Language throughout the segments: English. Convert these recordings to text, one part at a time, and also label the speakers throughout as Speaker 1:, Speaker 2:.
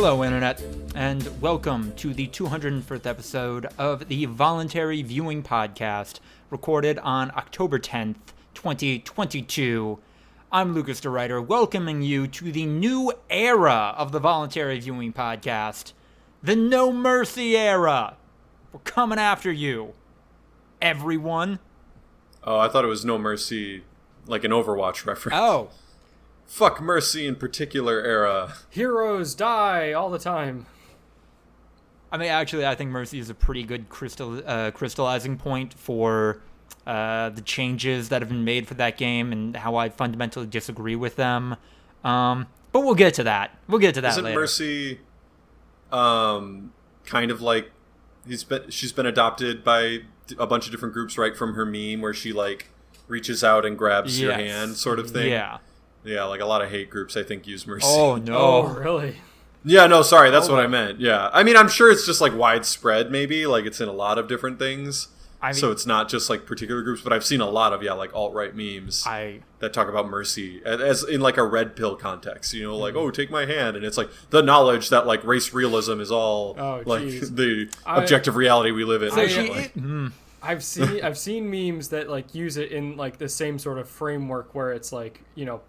Speaker 1: Hello, Internet, and welcome to the 201st episode of the Voluntary Viewing podcast, recorded on October 10th, 2022. I'm Lucas DeRuyter, welcoming you to the new era of the Voluntary Viewing podcast, the No Mercy era. We're coming after you, everyone.
Speaker 2: Oh, I thought it was No Mercy, like an Overwatch reference.
Speaker 1: Oh.
Speaker 2: Fuck Mercy in particular era.
Speaker 3: Heroes die all the time.
Speaker 1: I mean, actually, I think Mercy is a pretty good crystallizing point for the changes that have been made for that game and how I fundamentally disagree with them. But we'll get to that. Isn't later.
Speaker 2: Isn't Mercy kind of like she's been adopted by a bunch of different groups right from her meme where she like reaches out and grabs your hand sort of thing?
Speaker 1: Yeah.
Speaker 2: Yeah, like a lot of hate groups I think use Mercy.
Speaker 1: Oh, no.
Speaker 3: Oh, really?
Speaker 2: Yeah, no, sorry, that's what I meant. Yeah. I mean, I'm sure it's just like widespread maybe, like it's in a lot of different things. So it's not just like particular groups, but I've seen a lot of like alt-right memes that talk about Mercy as in like a red pill context, you know, like oh, take my hand, and it's like the knowledge that like race realism is all the objective reality we live in.
Speaker 3: I've seen memes that like use it in like the same sort of framework where it's like, you know,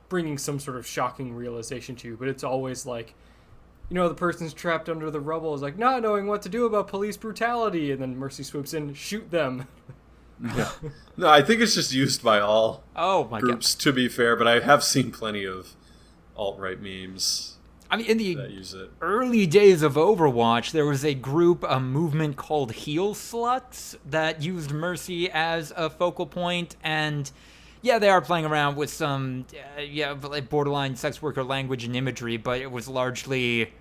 Speaker 3: bringing some sort of shocking realization to you, but it's always like, you know, the person's trapped under the rubble is like not knowing what to do about police brutality, and then Mercy swoops in, shoot them.
Speaker 2: Yeah. No, I think it's just used by all groups, to be fair, but I have seen plenty of alt-right memes.
Speaker 1: I mean, in the early days of Overwatch, there was a movement called Heel Sluts that used Mercy as a focal point, and yeah, they are playing around with some, like borderline sex worker language and imagery, but it was largely,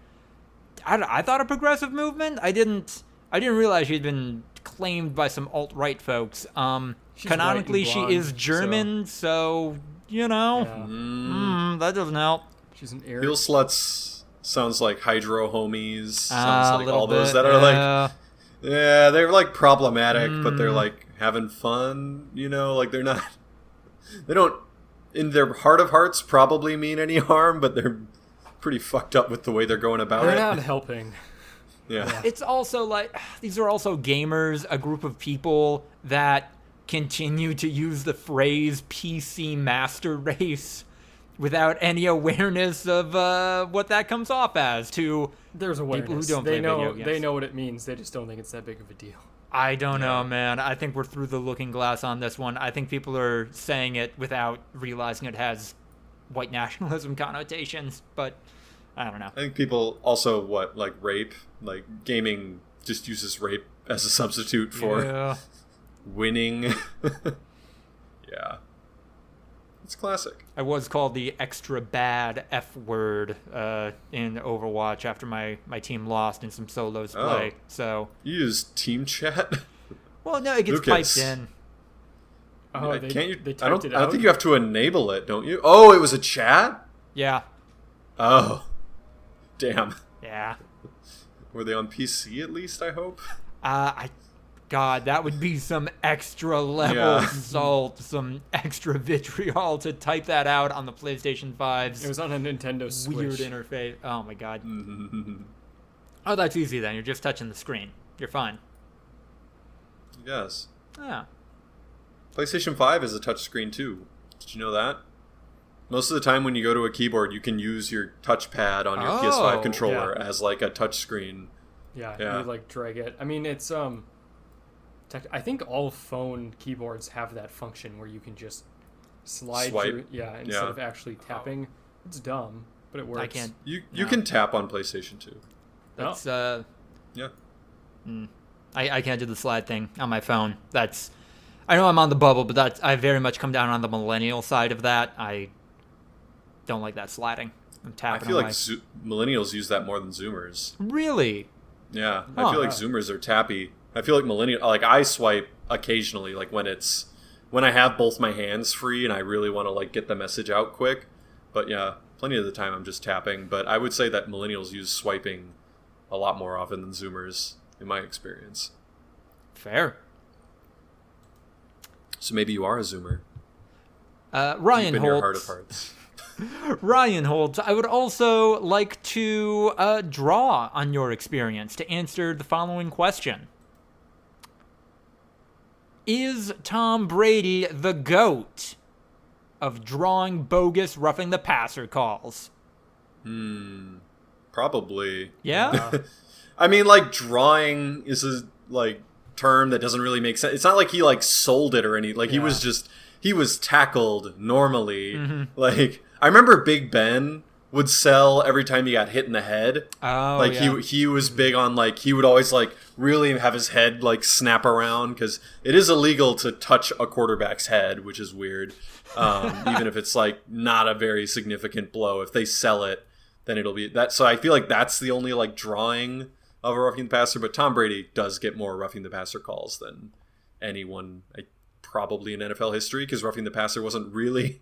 Speaker 1: I thought a progressive movement. I didn't realize she'd been claimed by some alt-right folks. Canonically, she is German, so you know, that doesn't help.
Speaker 3: She's an Arab.
Speaker 2: Heel Sluts sounds like Hydro Homies. Sounds like all those that are like, yeah, they're like problematic, but they're like having fun. You know, like they don't, in their heart of hearts, probably mean any harm, but they're pretty fucked up with the way they're going about it.
Speaker 3: They're not helping.
Speaker 2: Yeah.
Speaker 1: It's also like, these are also gamers, a group of people that continue to use the phrase PC master race without any awareness of what that comes off as to
Speaker 3: There's awareness.
Speaker 1: People who don't play video games.
Speaker 3: They know what it means. They just don't think it's that big of a deal.
Speaker 1: I don't know, man. I think we're through the looking glass on this one. I think people are saying it without realizing it has white nationalism connotations, but I don't know.
Speaker 2: I think people also, like rape? Like gaming just uses rape as a substitute for winning. Yeah. It's classic.
Speaker 1: I was called the extra bad F word in Overwatch after my team lost in some solos play. So
Speaker 2: you use team chat?
Speaker 1: Well, no, it gets piped in.
Speaker 3: Oh,
Speaker 2: can't you?
Speaker 3: They
Speaker 2: I don't
Speaker 3: typed it out?
Speaker 2: think you have to enable it, don't you? Oh, it was a chat?
Speaker 1: Yeah.
Speaker 2: Oh, damn.
Speaker 1: Yeah.
Speaker 2: Were they on PC at least? I hope.
Speaker 1: God, that would be some extra level salt, some extra vitriol to type that out on the PlayStation 5's.
Speaker 3: It was on a Nintendo Switch.
Speaker 1: Weird interface. Oh my God. Oh, that's easy then. You're just touching the screen. You're fine.
Speaker 2: Yes.
Speaker 1: Yeah.
Speaker 2: PlayStation 5 is a touchscreen too. Did you know that? Most of the time when you go to a keyboard, you can use your touchpad on your PS5 controller as like a touchscreen.
Speaker 3: Yeah, you like drag it. I mean, it's I think all phone keyboards have that function where you can just swipe instead of actually tapping. It's dumb, but it works.
Speaker 1: I can't.
Speaker 2: You can tap on PlayStation 2.
Speaker 1: That's
Speaker 2: yeah.
Speaker 1: I can't do the slide thing on my phone. I know I'm on the bubble, but I very much come down on the millennial side of that. I don't like that sliding. I'm tapping.
Speaker 2: I feel like millennials use that more than Zoomers.
Speaker 1: Really?
Speaker 2: Yeah, I feel like Zoomers are tappy. I feel like I swipe occasionally, like when I have both my hands free and I really want to like get the message out quick. But yeah, plenty of the time I'm just tapping. But I would say that millennials use swiping a lot more often than Zoomers, in my experience.
Speaker 1: Fair.
Speaker 2: So maybe you are a Zoomer.
Speaker 1: Ryan
Speaker 2: Deep in
Speaker 1: Holt.
Speaker 2: your heart of hearts.
Speaker 1: Ryan Holtz, I would also like to draw on your experience to answer the following question. Is Tom Brady the GOAT of drawing bogus roughing the passer calls?
Speaker 2: Probably.
Speaker 1: Yeah?
Speaker 2: I mean, like, drawing is a, like, term that doesn't really make sense. It's not like he, like, sold it or anything. Like, he was tackled normally. Mm-hmm. Like, I remember Big Ben would sell every time he got hit in the head.
Speaker 1: Oh,
Speaker 2: like
Speaker 1: yeah.
Speaker 2: he was big on, like, he would always, like, really have his head, like, snap around, because it is illegal to touch a quarterback's head, which is weird. Even if it's, like, not a very significant blow. If they sell it, then it'll be that. So I feel like that's the only, like, drawing of a roughing the passer. But Tom Brady does get more roughing the passer calls than anyone, probably in NFL history, because roughing the passer wasn't really...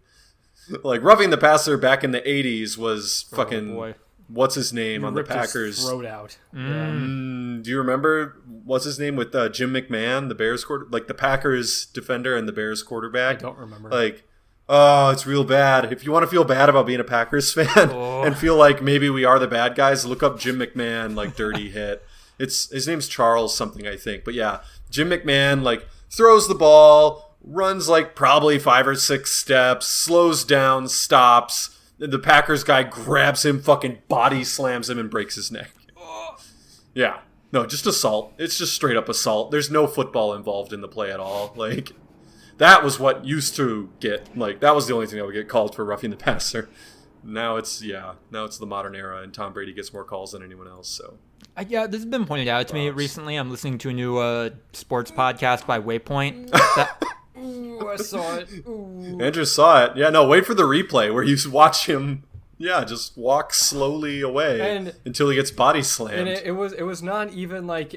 Speaker 2: Like, roughing the passer back in the 80s was fucking... What's his name on the Packers?
Speaker 3: His throat out.
Speaker 2: Do you remember what's his name with Jim McMahon, the Bears like the Packers defender and the Bears quarterback?
Speaker 3: I don't remember.
Speaker 2: Like, oh, it's real bad. If you want to feel bad about being a Packers fan and feel like maybe we are the bad guys, look up Jim McMahon, like, dirty hit. His name's Charles something, I think. But yeah, Jim McMahon, like, throws the ball, runs like probably 5 or 6 steps, slows down, stops. The Packers guy grabs him, fucking body slams him, and breaks his neck. Yeah. No, just assault. It's just straight up assault. There's no football involved in the play at all. Like, that was what used to get, like, that was the only thing that would get called for roughing the passer. Now it's the modern era, and Tom Brady gets more calls than anyone else, so.
Speaker 1: Yeah, this has been pointed out to me recently. I'm listening to a new sports podcast by Waypoint.
Speaker 3: Ooh, I saw it. Ooh.
Speaker 2: Andrew saw it. Yeah, no, wait for the replay where you watch him, just walk slowly away until he gets body slammed.
Speaker 3: And it was not even like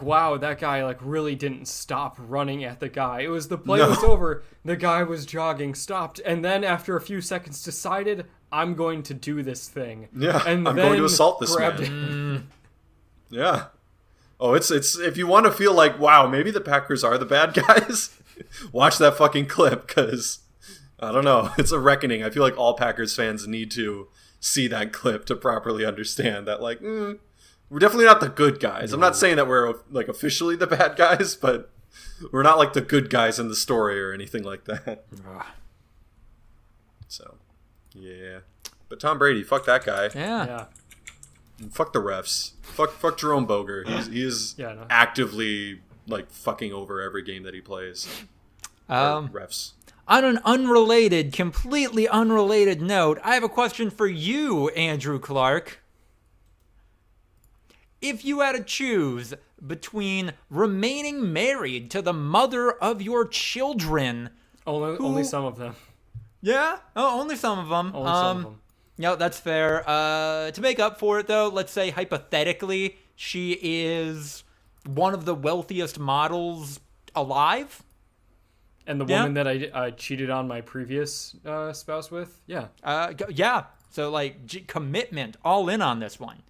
Speaker 3: wow, that guy, like, really didn't stop running at the guy. It was the play was over, the guy was jogging, stopped, and then after a few seconds decided, I'm going to do this thing.
Speaker 2: Yeah,
Speaker 3: and
Speaker 2: I'm going to assault this man. Yeah. Oh, it's if you want to feel like, wow, maybe the Packers are the bad guys, watch that fucking clip, because, I don't know, it's a reckoning. I feel like all Packers fans need to see that clip to properly understand that, like, we're definitely not the good guys. No. I'm not saying that we're, like, officially the bad guys, but we're not, like, the good guys in the story or anything like that. So, yeah. But Tom Brady, fuck that guy.
Speaker 1: Yeah.
Speaker 2: And fuck the refs. Fuck Jerome Boger. He is actively, like, fucking over every game that he plays. Refs.
Speaker 1: On an completely unrelated note, I have a question for you, Andrew Clark. If you had to choose between remaining married to the mother of your children...
Speaker 3: Only some of them.
Speaker 1: Yeah? Oh, only some of them.
Speaker 3: Only some of them.
Speaker 1: Yeah, that's fair. To make up for it, though, let's say hypothetically she is one of the wealthiest models alive.
Speaker 3: And the woman that I cheated on my previous spouse with? Yeah.
Speaker 1: Yeah. So, like, commitment, all in on this one.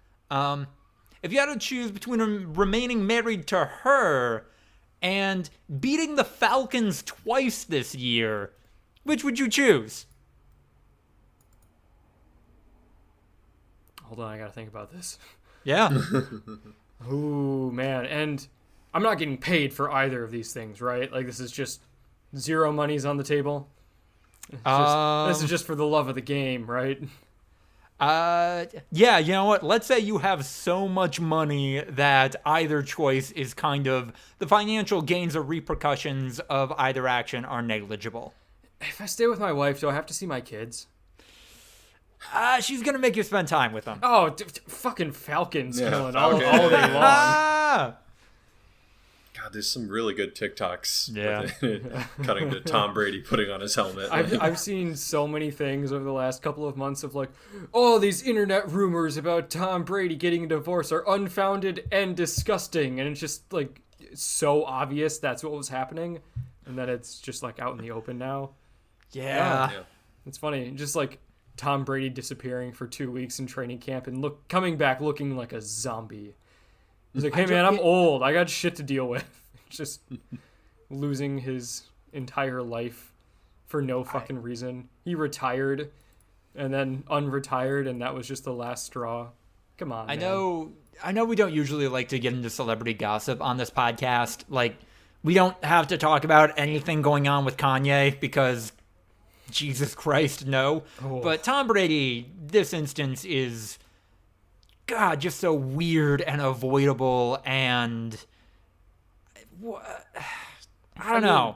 Speaker 1: If you had to choose between remaining married to her and beating the Falcons twice this year, which would you choose?
Speaker 3: Hold on, I gotta think about this.
Speaker 1: Yeah.
Speaker 3: Ooh, man. And I'm not getting paid for either of these things, right? Like, this is just zero money's on the table. This is just for the love of the game, right?
Speaker 1: Yeah, you know what? Let's say you have so much money that either choice is kind of... The financial gains or repercussions of either action are negligible.
Speaker 3: If I stay with my wife, do I have to see my kids?
Speaker 1: She's gonna make you spend time with them.
Speaker 3: Oh, fucking Falcons killing all day long.
Speaker 2: God, there's some really good TikToks. Yeah. Cutting to Tom Brady putting on his helmet.
Speaker 3: I've seen so many things over the last couple of months of, like, oh, these internet rumors about Tom Brady getting a divorce are unfounded and disgusting. And it's just, like, so obvious that's what was happening. And that it's just, like, out in the open now.
Speaker 1: Yeah.
Speaker 3: It's funny. Just, like, Tom Brady disappearing for 2 weeks in training camp and coming back looking like a zombie. He's like, hey, man, I'm old. I got shit to deal with. Just losing his entire life for no fucking reason. He retired and then unretired, and that was just the last straw. Come on,
Speaker 1: I know we don't usually like to get into celebrity gossip on this podcast. Like, we don't have to talk about anything going on with Kanye because, Jesus Christ, no. Oh. But Tom Brady, this instance is, God, just so weird and avoidable, and I don't know.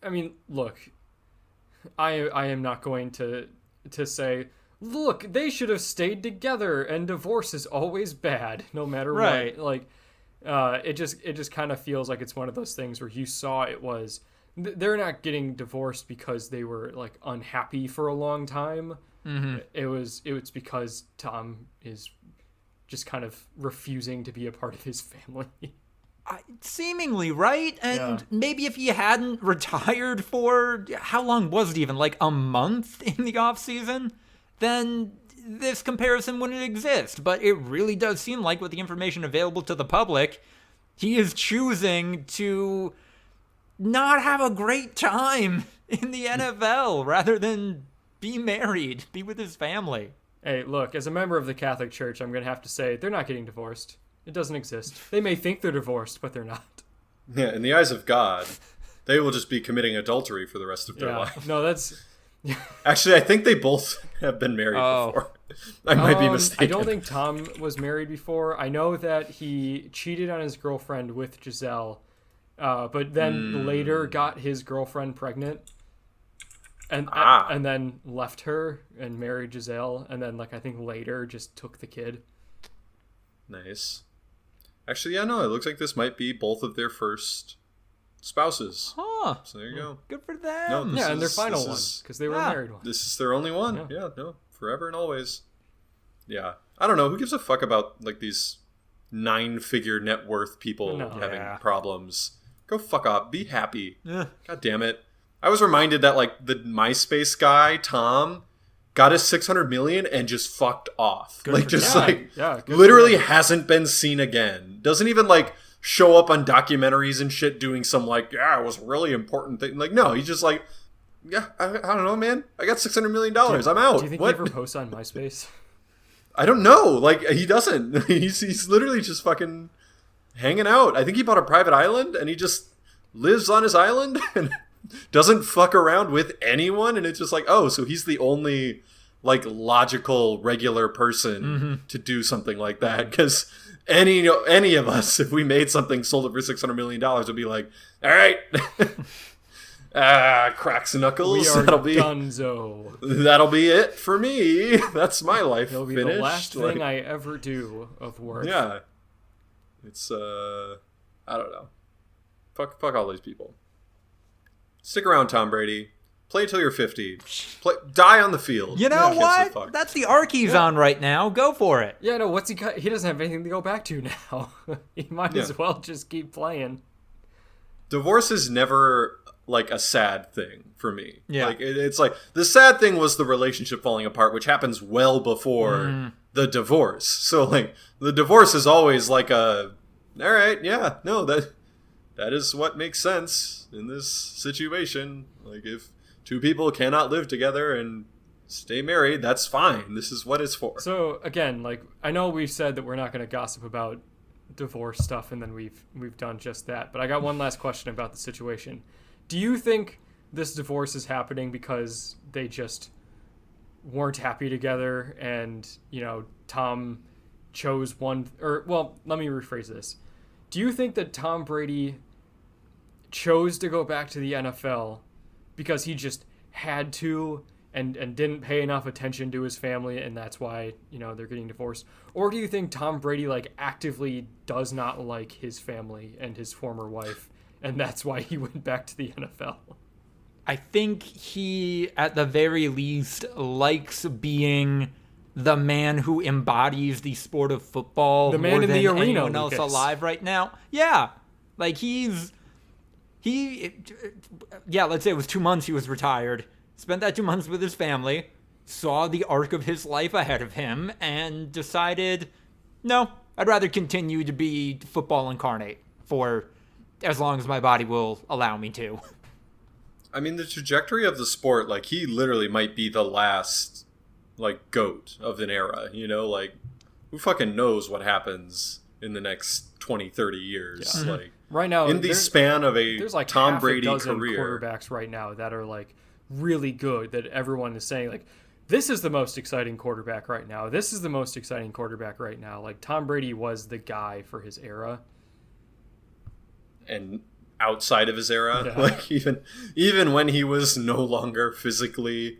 Speaker 3: I mean, look, I am not going to say, look, they should have stayed together, and divorce is always bad, no matter what. Like, it just kind of feels like it's one of those things where you saw it was, they're not getting divorced because they were like unhappy for a long time. Mm-hmm. It was because Tom is just kind of refusing to be a part of his family.
Speaker 1: Seemingly, right? And maybe if he hadn't retired for, how long was it even? Like a month in the off season? Then this comparison wouldn't exist. But it really does seem like, with the information available to the public, he is choosing to not have a great time in the NFL rather than be married, be with his family.
Speaker 3: Hey, look, as a member of the Catholic Church, I'm going to have to say they're not getting divorced. It doesn't exist. They may think they're divorced, but they're not.
Speaker 2: Yeah, in the eyes of God, they will just be committing adultery for the rest of their life.
Speaker 3: No, that's...
Speaker 2: Actually, I think they both have been married before. I might be mistaken.
Speaker 3: I don't think Tom was married before. I know that he cheated on his girlfriend with Giselle, but then later got his girlfriend pregnant. And then left her and married Giselle, and then, like, I think later just took the kid.
Speaker 2: Nice. Actually, it looks like this might be both of their first spouses.
Speaker 1: Huh.
Speaker 2: So there you go.
Speaker 1: Good for them.
Speaker 3: No, and their final one, because they were married one.
Speaker 2: This is their only one. Yeah, forever and always. Yeah. I don't know. Who gives a fuck about, like, these 9-figure net worth people having problems? Go fuck off. Be happy.
Speaker 1: Yeah.
Speaker 2: God damn it. I was reminded that, like, the MySpace guy, Tom, got his 600 million and just fucked off. Literally hasn't been seen again. Doesn't even, like, show up on documentaries and shit doing some, like, it was a really important thing. Like, no, he's just like, I don't know, man. I got $600 million. I'm out.
Speaker 3: Do you think he ever posts on MySpace?
Speaker 2: I don't know. Like, he doesn't. He's literally just fucking hanging out. I think he bought a private island and he just lives on his island and doesn't fuck around with anyone, and it's just like, oh, so he's the only, like, logical, regular person to do something like that. Because any of us, if we made something, sold it for $600 million, would be like, all right, cracks and knuckles.
Speaker 3: That'll be donezo.
Speaker 2: That'll be it for me. That's my life.
Speaker 3: It'll be
Speaker 2: finished.
Speaker 3: The last thing I ever do of work.
Speaker 2: Yeah, it's I don't know. Fuck all these people. Stick around, Tom Brady. Play till you're 50. Die on the field.
Speaker 1: You know what? That's the arc he's on right now. Go for it.
Speaker 3: Yeah, no, what's he got? He doesn't have anything to go back to now. He might as well just keep playing.
Speaker 2: Divorce is never, like, a sad thing for me.
Speaker 1: Yeah.
Speaker 2: Like, it's like, the sad thing was the relationship falling apart, which happens well before the divorce. So, like, the divorce is always like all right, that is what makes sense in this situation. Like, if two people cannot live together and stay married, that's fine. This is what it's for.
Speaker 3: So, again, like, I know we've said that we're not going to gossip about divorce stuff, and then we've done just that. But I got one last question about the situation. Do you think this divorce is happening because they just weren't happy together and, Tom chose one... let me rephrase this. Do you think that Tom Brady chose to go back to the NFL because he just had to and didn't pay enough attention to his family, and that's why, they're getting divorced? Or do you think Tom Brady, like, actively does not like his family and his former wife, and that's why he went back to the NFL?
Speaker 1: I think he, at the very least, likes being the man who embodies the sport of football,
Speaker 3: the man
Speaker 1: more
Speaker 3: in
Speaker 1: than
Speaker 3: the arena,
Speaker 1: anyone else alive right now. Yeah. Like, let's say it was 2 months he was retired, spent that 2 months with his family, saw the arc of his life ahead of him, and decided, no, I'd rather continue to be football incarnate for as long as my body will allow me to.
Speaker 2: I mean, the trajectory of the sport, like, he literally might be the last like GOAT of an era, you know, like who fucking knows what happens in the next 20, 30 years.
Speaker 3: Yeah.
Speaker 2: Like
Speaker 3: right now
Speaker 2: in the span of
Speaker 3: there's like
Speaker 2: Tom Brady
Speaker 3: half a dozen
Speaker 2: career.
Speaker 3: quarterbacks right now that are like really good, that everyone is saying like, this is the most exciting quarterback right now. This is the most exciting quarterback right now. Like Tom Brady was the guy for his era.
Speaker 2: And outside of his era,
Speaker 3: Yeah.
Speaker 2: like even when he was no longer physically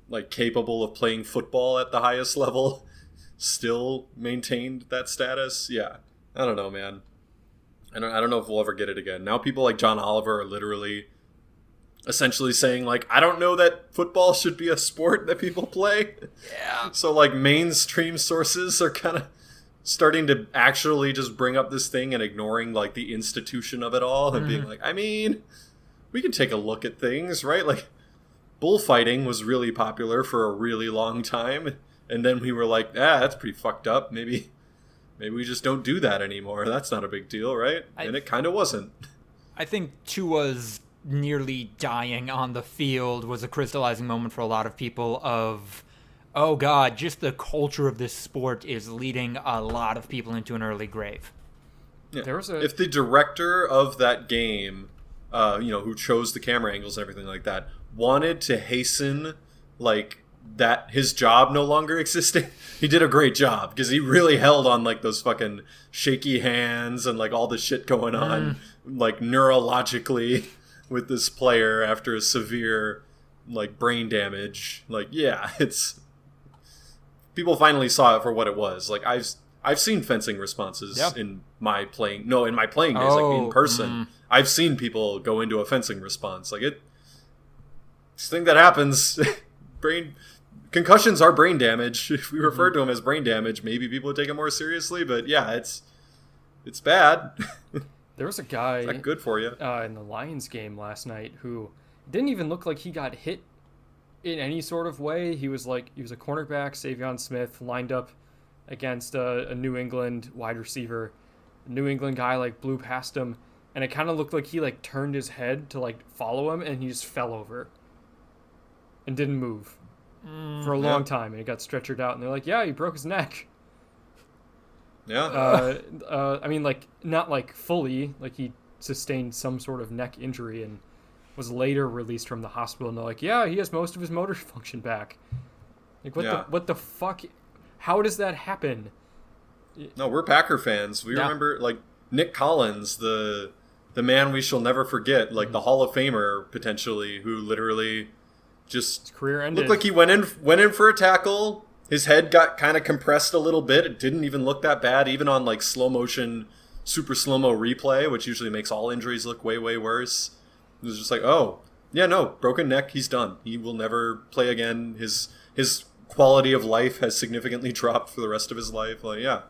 Speaker 2: like capable of playing football at the highest level, still maintained that status. Yeah, I don't know, man. I don't know if we'll ever get it again. Now people like John Oliver are literally essentially saying like, I don't know that football should be a sport that people play.
Speaker 1: Yeah.
Speaker 2: So like mainstream sources are kind of starting to actually just bring up this thing and ignoring like the institution of it all and being like, I mean, we can take a look at things, right? Like bullfighting was really popular for a really long time, and then we were like, that's pretty fucked up. Maybe we just don't do that anymore. That's not a big deal, right? And it kind of wasn't.
Speaker 1: I think Tua's nearly dying on the field was a crystallizing moment for a lot of people of, oh god, just the culture of this sport is leading a lot of people into an early grave.
Speaker 2: Yeah. If the director of that game, who chose the camera angles and everything like that, wanted to hasten like that his job no longer existing, he did a great job, because he really held on like those fucking shaky hands and like all the shit going on like neurologically with this player after a severe like brain damage. Like, yeah, it's people finally saw it for what it was. Like I've seen fencing responses in my playing days, like in person. I've seen people go into a fencing response. Like it's a thing that happens. Concussions are brain damage. If we refer to them as brain damage, maybe people would take it more seriously. But yeah, it's bad.
Speaker 3: There was a guy,
Speaker 2: it's not good for you,
Speaker 3: in the Lions game last night who didn't even look like he got hit in any sort of way. He was a cornerback, Savion Smith, lined up against a New England wide receiver. A New England guy like blew past him, and it kind of looked like he like turned his head to like follow him, and he just fell over and didn't move for a long time, and he got stretchered out, and they're like, yeah, he broke his neck.
Speaker 2: Yeah.
Speaker 3: I mean, like, not like fully, like he sustained some sort of neck injury and was later released from the hospital, and they're like, yeah, he has most of his motor function back. Like, what the fuck? How does that happen?
Speaker 2: No, we're Packer fans. We remember, like, Nick Collins, the man we shall never forget, like the Hall of Famer potentially, who literally just
Speaker 3: his career ended.
Speaker 2: Looked like he went in for a tackle. His head got kind of compressed a little bit. It didn't even look that bad, even on like slow motion, super slow-mo replay, which usually makes all injuries look way, way worse. It was just like, oh, yeah, no, broken neck, he's done. He will never play again. His quality of life has significantly dropped for the rest of his life. Like, yeah,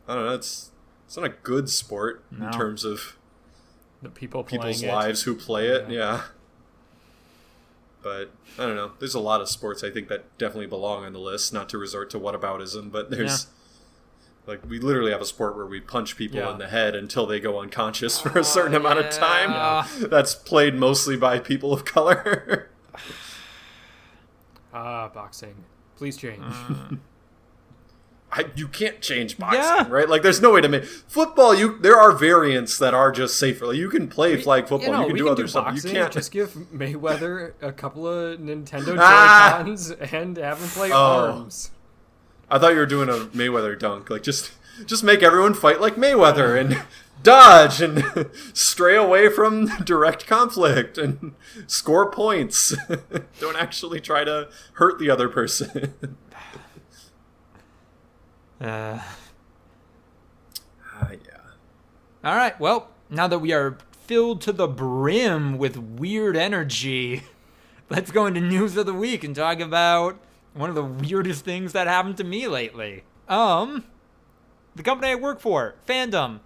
Speaker 2: I don't know. It's not a good sport in terms of
Speaker 3: the people's
Speaker 2: lives who play it. Yeah. But I don't know. There's a lot of sports I think that definitely belong on the list. Not to resort to whataboutism, but there's like we literally have a sport where we punch people in the head until they go unconscious for a certain amount of time. Yeah. That's played mostly by people of color.
Speaker 3: Boxing. Please change.
Speaker 2: You can't change boxing, right? Like, there's no way to make football. There are variants that are just safer. Like, you can play flag football. You can do other stuff. You can't
Speaker 3: just give Mayweather a couple of Nintendo Joy-Cons and have him play arms.
Speaker 2: I thought you were doing a Mayweather dunk. Like, just make everyone fight like Mayweather and dodge and stray away from direct conflict and score points. Don't actually try to hurt the other person.
Speaker 1: Yeah.
Speaker 2: All
Speaker 1: right. Well, now that we are filled to the brim with weird energy, let's go into news of the week and talk about one of the weirdest things that happened to me lately. The company I work for, Fandom,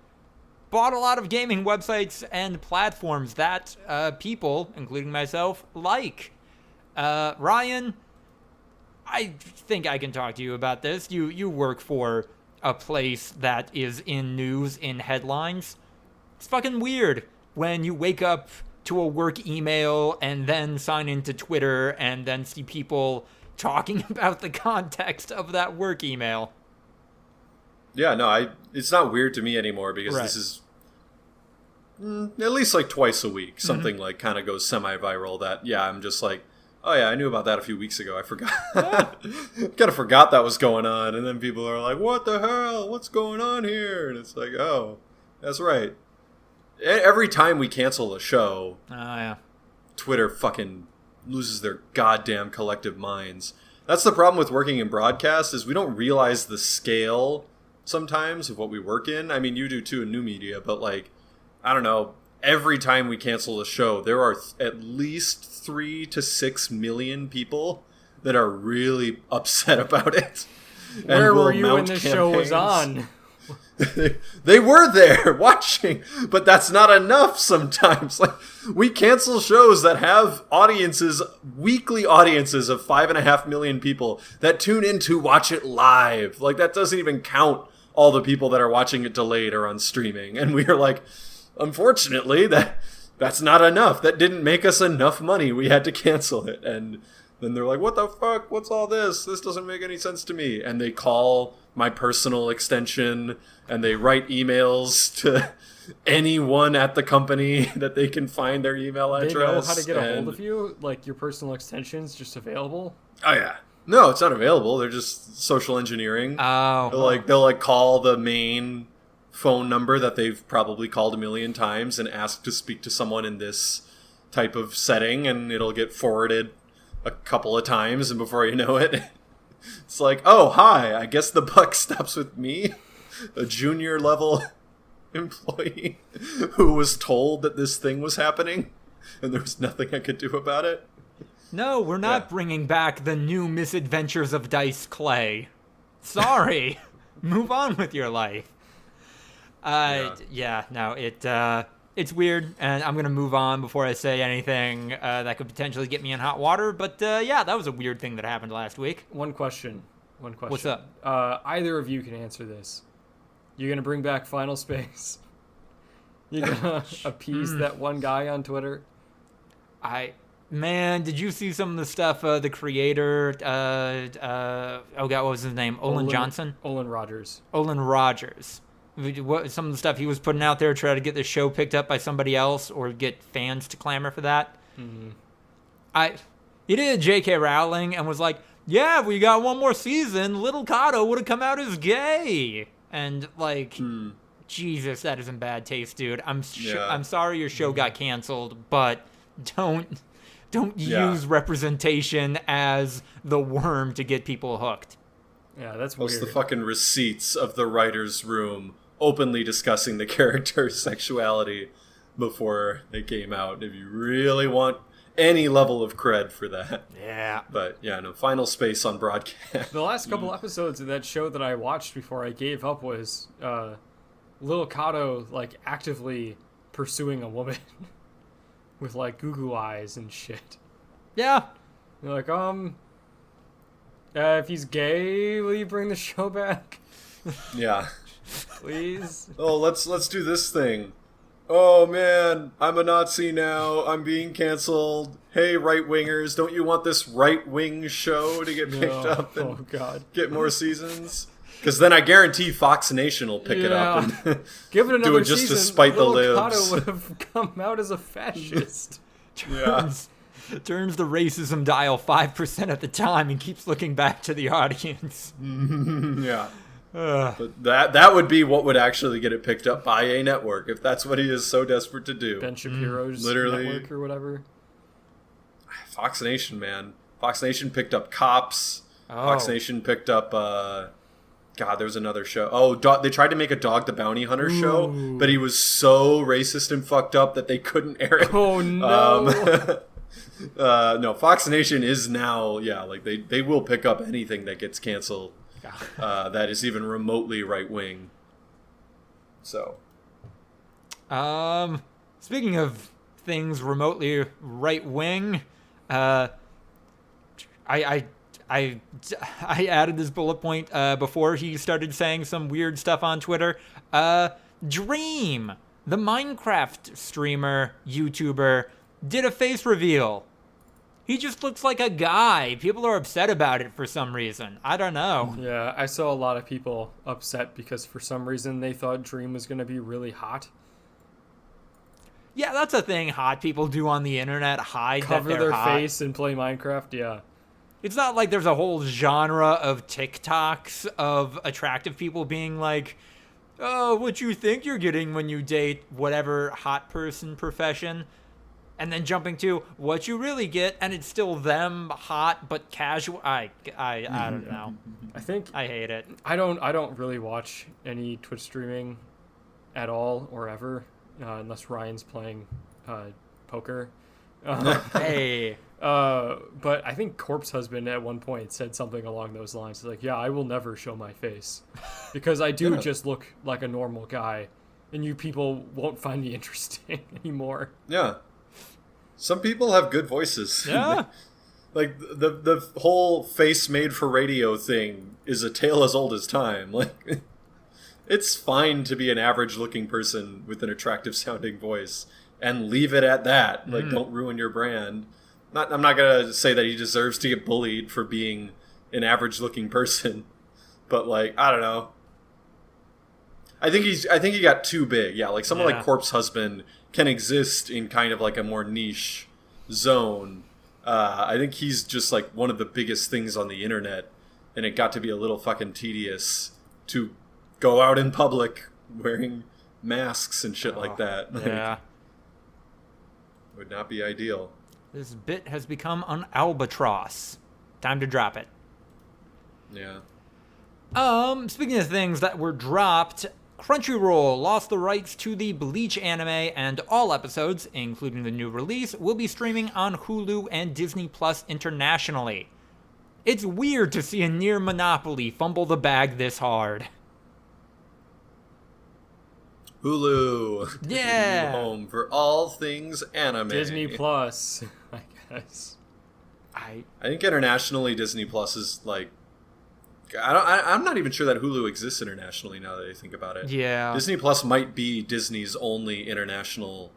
Speaker 1: bought a lot of gaming websites and platforms that people, including myself, like. Ryan, I think I can talk to you about this. You work for a place that is in news, in headlines. It's fucking weird when you wake up to a work email and then sign into Twitter and then see people talking about the context of that work email.
Speaker 2: Yeah, no, it's not weird to me anymore because this is at least like twice a week. Something like kind of goes semi-viral that, I'm just like, oh yeah, I knew about that a few weeks ago. I forgot. Kind of forgot that was going on. And then people are like, what the hell? What's going on here? And it's like, oh, that's right. Every time we cancel a show, Twitter fucking loses their goddamn collective minds. That's the problem with working in broadcast is we don't realize the scale sometimes of what we work in. I mean, you do too in new media, but like, I don't know, every time we cancel a show, there are at least 3 to 6 million people that are really upset about it.
Speaker 3: Where were you when this show was on?
Speaker 2: They were there watching, but that's not enough sometimes. Like, we cancel shows that have audiences, weekly audiences of 5.5 million people that tune in to watch it live. Like, that doesn't even count all the people that are watching it delayed or on streaming. And we are like, unfortunately, that's not enough. That didn't make us enough money. We had to cancel it. And then they're like, what the fuck? What's all this? This doesn't make any sense to me. And they call my personal extension and they write emails to anyone at the company that they can find their email address.
Speaker 3: They know how to get a hold of you? Like, your personal extension's just available?
Speaker 2: Oh, yeah. No, it's not available. They're just social engineering.
Speaker 1: Oh.
Speaker 2: They'll call the main phone number that they've probably called a million times and ask to speak to someone in this type of setting, and it'll get forwarded a couple of times, and before you know it, it's like, oh, hi, I guess the buck stops with me, a junior level employee who was told that this thing was happening, and there was nothing I could do about it.
Speaker 1: No, we're not bringing back the new misadventures of Dice Clay. Sorry. Move on with your life. It's weird, and I'm going to move on before I say anything that could potentially get me in hot water. But, that was a weird thing that happened last week.
Speaker 3: One question.
Speaker 1: What's up?
Speaker 3: Either of you can answer this. You're going to bring back Final Space? You're going to appease that one guy on Twitter?
Speaker 1: Man, did you see some of the stuff the creator, what was his name? Olin Johnson?
Speaker 3: Olin Rogers.
Speaker 1: Some of the stuff he was putting out there to try to get the show picked up by somebody else or get fans to clamor for that.
Speaker 3: Mm-hmm.
Speaker 1: He did J.K. Rowling and was like, yeah, if we got one more season, Little Kato would have come out as gay. And like, Jesus, that is in bad taste, dude. I'm sorry your show got canceled, but don't use representation as the worm to get people hooked.
Speaker 3: Yeah, that's weird.
Speaker 2: Post the fucking receipts of the writer's room openly discussing the character's sexuality before they came out, if you really want any level of cred for that.
Speaker 1: Yeah.
Speaker 2: But, Final Space on broadcast.
Speaker 3: The last couple episodes of that show that I watched before I gave up was Lil Kato, like, actively pursuing a woman with, like, goo-goo eyes and shit.
Speaker 1: Yeah.
Speaker 3: You're like, if he's gay, will you bring the show back?
Speaker 2: Yeah.
Speaker 3: Please?
Speaker 2: Oh, let's do this thing. Oh, man, I'm a Nazi now. I'm being canceled. Hey, right-wingers, don't you want this right-wing show to get picked up and get more seasons? Because then I guarantee Fox Nation will pick it up and
Speaker 3: give it another
Speaker 2: do it just
Speaker 3: season,
Speaker 2: to spite the libs.
Speaker 3: Kato would have come out as a fascist.
Speaker 1: Turns the racism dial 5% at the time and keeps looking back to the audience.
Speaker 2: Yeah. But that would be what would actually get it picked up by a network, if that's what he is so desperate to do.
Speaker 3: Ben Shapiro's network or whatever.
Speaker 2: Fox Nation, man. Fox Nation picked up Cops. Fox Nation picked up... there was another show. They tried to make a Dog the Bounty Hunter show, but he was so racist and fucked up that they couldn't air it.
Speaker 3: Oh, no.
Speaker 2: No, Fox Nation is now, they will pick up anything that gets canceled that is even remotely right-wing. So.
Speaker 1: Speaking of things remotely right-wing, I added this bullet point before he started saying some weird stuff on Twitter. Dream, the Minecraft streamer, YouTuber, did a face reveal. He just looks like a guy. People are upset about it for some reason. I don't know.
Speaker 3: Yeah, I saw a lot of people upset because for some reason they thought Dream was going to be really hot.
Speaker 1: Yeah, that's a thing hot people do on the internet.
Speaker 3: Cover their face and play Minecraft, yeah.
Speaker 1: It's not like there's a whole genre of TikToks of attractive people being like, oh, what you think you're getting when you date whatever hot person profession, and then jumping to what you really get, and it's still them hot but casual. I don't know. I hate it.
Speaker 3: I don't really watch any Twitch streaming at all or ever, unless Ryan's playing poker.
Speaker 1: Hey.
Speaker 3: But I think Corpse Husband at one point said something along those lines. Like, yeah, I will never show my face because I do just look like a normal guy, and you people won't find me interesting anymore.
Speaker 2: Yeah. Some people have good voices.
Speaker 1: Yeah.
Speaker 2: Like, the whole face made for radio thing is a tale as old as time. Like, it's fine to be an average-looking person with an attractive-sounding voice and leave it at that. Like, don't ruin your brand. I'm not going to say that he deserves to get bullied for being an average-looking person. But, like, I don't know. I think he got too big. Yeah, like, someone like Corpse Husband can exist in kind of like a more niche zone. I think he's just like one of the biggest things on the internet, and it got to be a little fucking tedious to go out in public wearing masks and shit like that.
Speaker 1: Yeah.
Speaker 2: Would not be ideal.
Speaker 1: This bit has become an albatross. Time to drop it.
Speaker 2: Yeah.
Speaker 1: Speaking of things that were dropped, Crunchyroll lost the rights to the Bleach anime, and all episodes, including the new release, will be streaming on Hulu and Disney Plus internationally. It's weird to see a near monopoly fumble the bag this hard.
Speaker 2: Hulu.
Speaker 1: Yeah.
Speaker 2: Home for all things anime.
Speaker 3: Disney Plus, I guess.
Speaker 2: I think internationally Disney Plus is like, I'm not even sure that Hulu exists internationally now that I think about it.
Speaker 1: Yeah.
Speaker 2: Disney Plus might be Disney's only international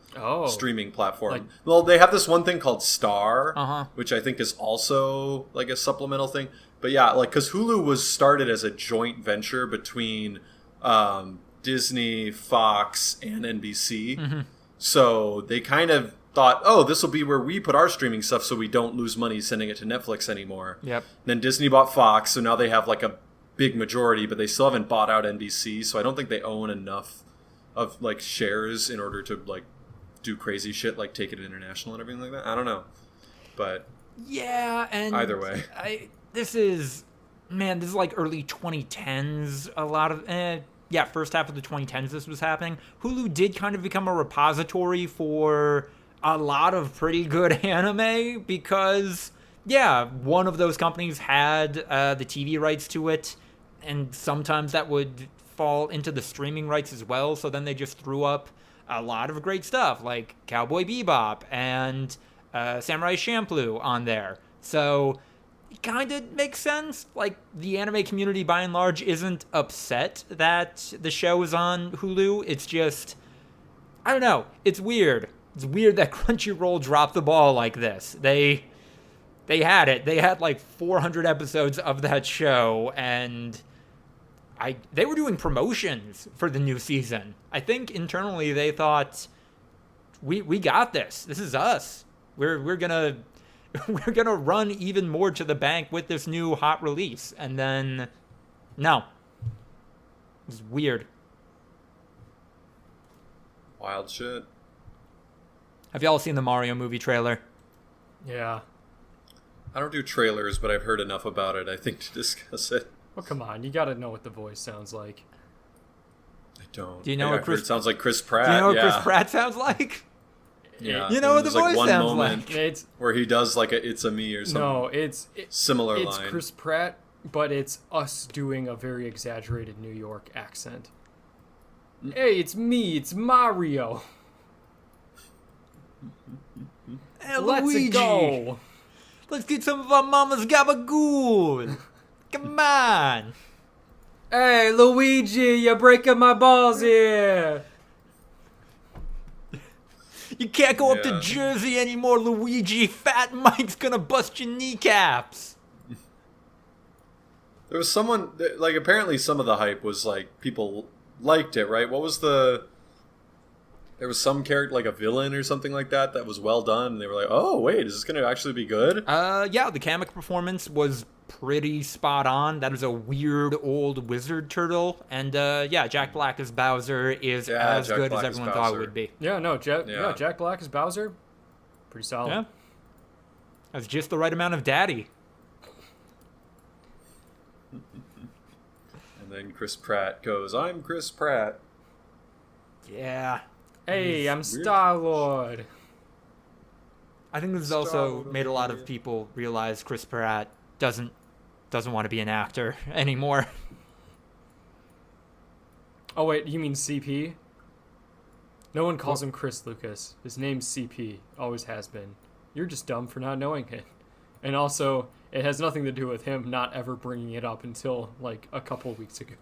Speaker 2: streaming platform.
Speaker 3: Like,
Speaker 2: well, they have this one thing called Star, which I think is also like a supplemental thing. But yeah, like, because Hulu was started as a joint venture between Disney, Fox, and NBC. So they kind of thought, oh, this will be where we put our streaming stuff so we don't lose money sending it to Netflix anymore.
Speaker 1: Yep.
Speaker 2: Then Disney bought Fox, so now they have like a big majority, but they still haven't bought out NBC, so I don't think they own enough of like shares in order to like do crazy shit like take it international and everything like that. I don't know. But
Speaker 1: yeah, and
Speaker 2: either way.
Speaker 1: This is like early 2010s, a lot of first half of the 2010s this was happening. Hulu did kind of become a repository for a lot of pretty good anime because, one of those companies had the TV rights to it, and sometimes that would fall into the streaming rights as well, so then they just threw up a lot of great stuff, like Cowboy Bebop and Samurai Champloo on there. So it kind of makes sense. Like, the anime community, by and large, isn't upset that the show is on Hulu. It's just, I don't know, it's weird. It's weird that Crunchyroll dropped the ball like this. They had it. They had like 400 episodes of that show, and they were doing promotions for the new season. I think internally they thought, we got this. This is us. We're gonna run even more to the bank with this new hot release. And then, no. It's weird.
Speaker 2: Wild shit.
Speaker 1: Have y'all seen the Mario movie trailer?
Speaker 3: Yeah.
Speaker 2: I don't do trailers, but I've heard enough about it, I think, to discuss it.
Speaker 3: Well, come on. You gotta know what the voice sounds like.
Speaker 2: I don't.
Speaker 1: Do you know what
Speaker 2: it sounds like Chris Pratt?
Speaker 1: Do you know what Chris Pratt sounds like?
Speaker 2: Yeah.
Speaker 1: You know what the voice
Speaker 2: one
Speaker 1: sounds
Speaker 2: moment
Speaker 1: like?
Speaker 3: It's
Speaker 2: where he does like a "It's a Me" or something.
Speaker 3: No, it's
Speaker 2: line.
Speaker 3: It's Chris Pratt, but it's us doing a very exaggerated New York accent. Hey, it's me. It's Mario.
Speaker 1: Hey,
Speaker 3: Let's
Speaker 1: Luigi.
Speaker 3: go.
Speaker 1: Let's get some of our mama's gabagool. Come on.
Speaker 3: Hey, Luigi, you're breaking my balls here.
Speaker 1: You can't go up to Jersey anymore, Luigi. Fat Mike's gonna bust your kneecaps.
Speaker 2: There was someone, like, apparently some of the hype was, like, people liked it, right? What was the... There was some character, like a villain or something like that, that was well done. And they were like, oh, wait, is this going to actually be good?
Speaker 1: Yeah, the Kamek performance was pretty spot on. That is a weird old wizard turtle. And, yeah, Jack Black as Bowser is as
Speaker 2: Jack
Speaker 1: good
Speaker 2: Black
Speaker 1: as everyone thought it would be.
Speaker 3: Yeah, no, Jack Black as Bowser, pretty solid.
Speaker 1: Yeah. That's just the right amount of daddy.
Speaker 2: And then Chris Pratt goes, I'm Chris Pratt.
Speaker 1: Yeah.
Speaker 3: Hey, I'm Star-Lord.
Speaker 1: I think this has also made a lot of people realize Chris Pratt doesn't want to be an actor anymore.
Speaker 3: Oh, wait, you mean CP? No one calls him Chris Lucas. His name's CP. Always has been. You're just dumb for not knowing it. And also, it has nothing to do with him not ever bringing it up until, like, a couple weeks ago.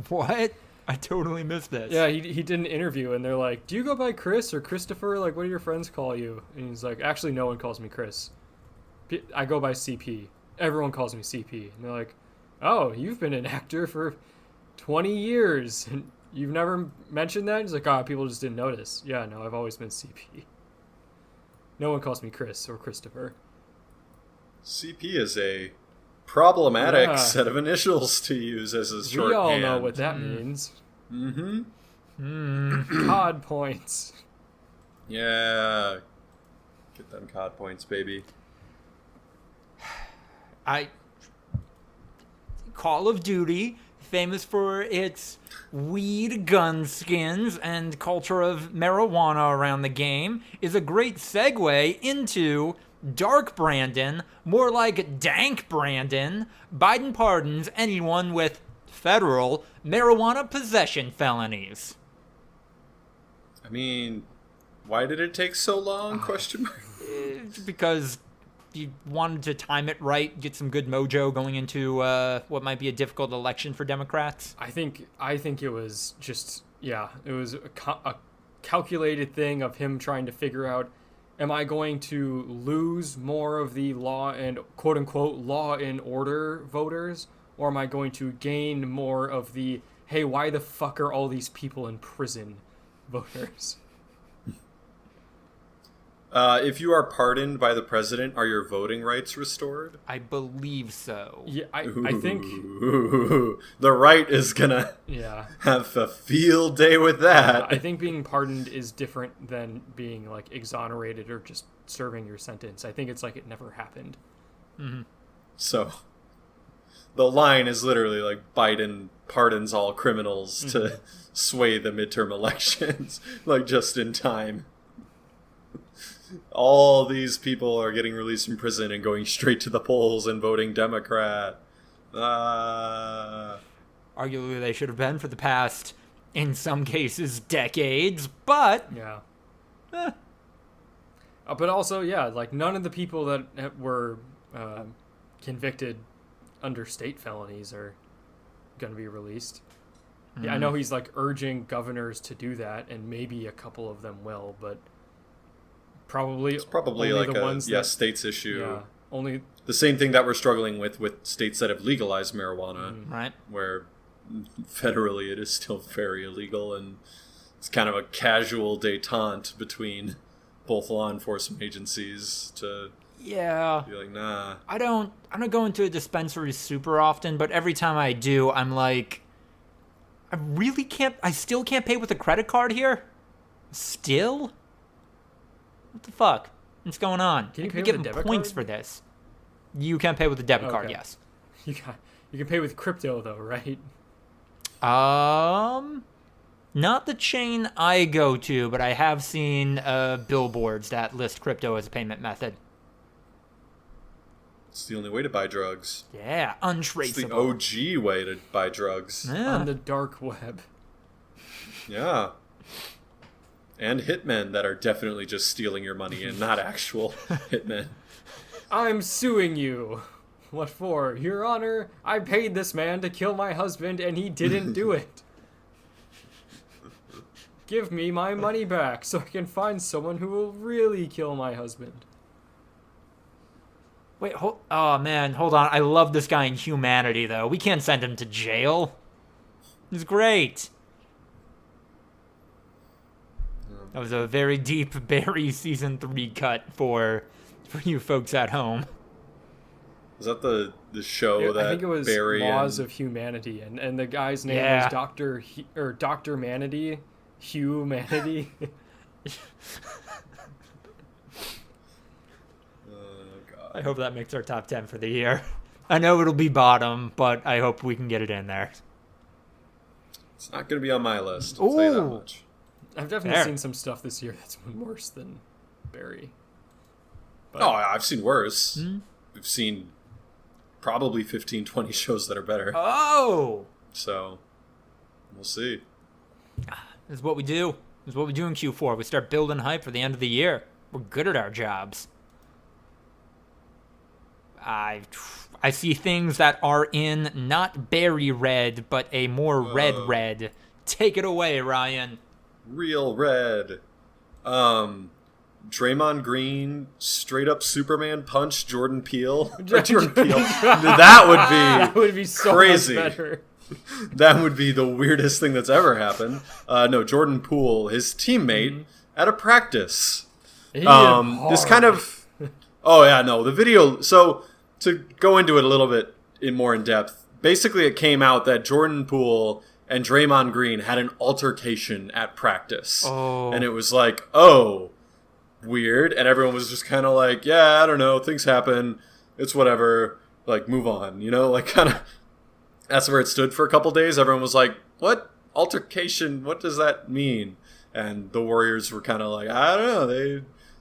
Speaker 1: What? I totally missed this.
Speaker 3: Yeah, he did an interview, and they're like, do you go by Chris or Christopher? Like, what do your friends call you? And he's like, actually, no one calls me Chris. I go by CP. Everyone calls me CP. And they're like, oh, you've been an actor for 20 years, and you've never mentioned that? He's like, people just didn't notice. Yeah, no, I've always been CP. No one calls me Chris or Christopher.
Speaker 2: CP is a problematic set of initials to use as a shorthand.
Speaker 3: We all know what that means. COD points.
Speaker 2: Yeah. Get them COD points, baby.
Speaker 1: Call of Duty, famous for its weed gun skins and culture of marijuana around the game, is a great segue into Dark Brandon, more like Dank Brandon. Biden pardons anyone with federal marijuana possession felonies.
Speaker 2: I mean, why did it take so long? Question mark.
Speaker 1: Because you wanted to time it right, get some good mojo going into what might be a difficult election for Democrats.
Speaker 3: I think it was just, it was a calculated thing of him trying to figure out, am I going to lose more of the law and quote-unquote law and order voters, or am I going to gain more of the, hey, why the fuck are all these people in prison voters?
Speaker 2: If you are pardoned by the president, are your voting rights restored?
Speaker 1: I believe so.
Speaker 3: Yeah, I think...
Speaker 2: the right is gonna have a field day with that.
Speaker 3: I think being pardoned is different than being, like, exonerated or just serving your sentence. I think it's like it never happened.
Speaker 1: Mm-hmm.
Speaker 2: So, the line is literally like Biden pardons all criminals to sway the midterm elections, like just in time. All these people are getting released from prison and going straight to the polls and voting Democrat.
Speaker 1: Arguably, they should have been for the past, in some cases, decades, but...
Speaker 3: Yeah. But also, like, none of the people that were convicted under state felonies are going to be released. Yeah, I know he's, like, urging governors to do that, and maybe a couple of them will, but...
Speaker 2: It's probably like
Speaker 3: the ones that,
Speaker 2: states issue.
Speaker 3: Yeah, only
Speaker 2: the same thing that we're struggling with states that have legalized marijuana,
Speaker 1: right?
Speaker 2: Where federally it is still very illegal, and it's kind of a casual détente between both law enforcement agencies to be like, nah.
Speaker 1: I don't go into a dispensary super often, but every time I do, I'm like, I still can't pay with a credit card here? Still? What the fuck? What's going on?
Speaker 3: Can you pay
Speaker 1: get
Speaker 3: with a debit
Speaker 1: points
Speaker 3: card?
Speaker 1: for this? You can pay with a debit card, yes.
Speaker 3: You can pay with crypto though, right?
Speaker 1: Not the chain I go to, but I have seen billboards that list crypto as a payment method.
Speaker 2: It's the only way to buy drugs.
Speaker 1: Yeah, untraceable.
Speaker 2: It's the OG way to buy drugs.
Speaker 1: Yeah.
Speaker 3: On the dark web.
Speaker 2: Yeah. And hitmen that are definitely just stealing your money and not actual hitmen.
Speaker 3: I'm suing you. What for? Your Honor, I paid this man to kill my husband and he didn't do it. Give me my money back so I can find someone who will really kill my husband.
Speaker 1: Wait, oh man, hold on. I love this guy in Humanity, though. We can't send him to jail. He's great. That was a very deep Barry Season 3 cut for you folks at home.
Speaker 2: Is that the show that
Speaker 3: I think it was
Speaker 2: Barry
Speaker 3: Laws of Humanity, and the guy's name was Dr. Manatee. Humanity.
Speaker 2: God.
Speaker 1: I hope that makes our top 10 for the year. I know it'll be bottom, but I hope we can get it in there.
Speaker 2: It's not going to be on my list. I'll tell you that much.
Speaker 3: I've definitely seen some stuff this year that's been worse than Barry.
Speaker 2: But... Oh, I've seen worse. We've seen probably 15, 20 shows that are better.
Speaker 1: Oh!
Speaker 2: So, we'll see.
Speaker 1: This is what we do. This is what we do in Q4. We start building hype for the end of the year. We're good at our jobs. I see things that are in not berry red, but a more red. Take it away, Ryan.
Speaker 2: Real red. Draymond Green straight up Superman punch Jordan Peele. That would be
Speaker 3: so
Speaker 2: crazy.
Speaker 3: Much better.
Speaker 2: That would be the weirdest thing that's ever happened. No, Jordan Poole, his teammate at a practice. This kind of... Oh, yeah, no. The video... So, to go into it a little bit more in depth, basically it came out that Jordan Poole and Draymond Green had an altercation at practice.
Speaker 1: Oh.
Speaker 2: And it was like, oh, weird. And everyone was just kind of like, yeah, I don't know. Things happen. It's whatever. Like, move on. You know, like kind of... That's where it stood for a couple days. Everyone was like, what? Altercation? What does that mean? And the Warriors were kind of like, I don't know.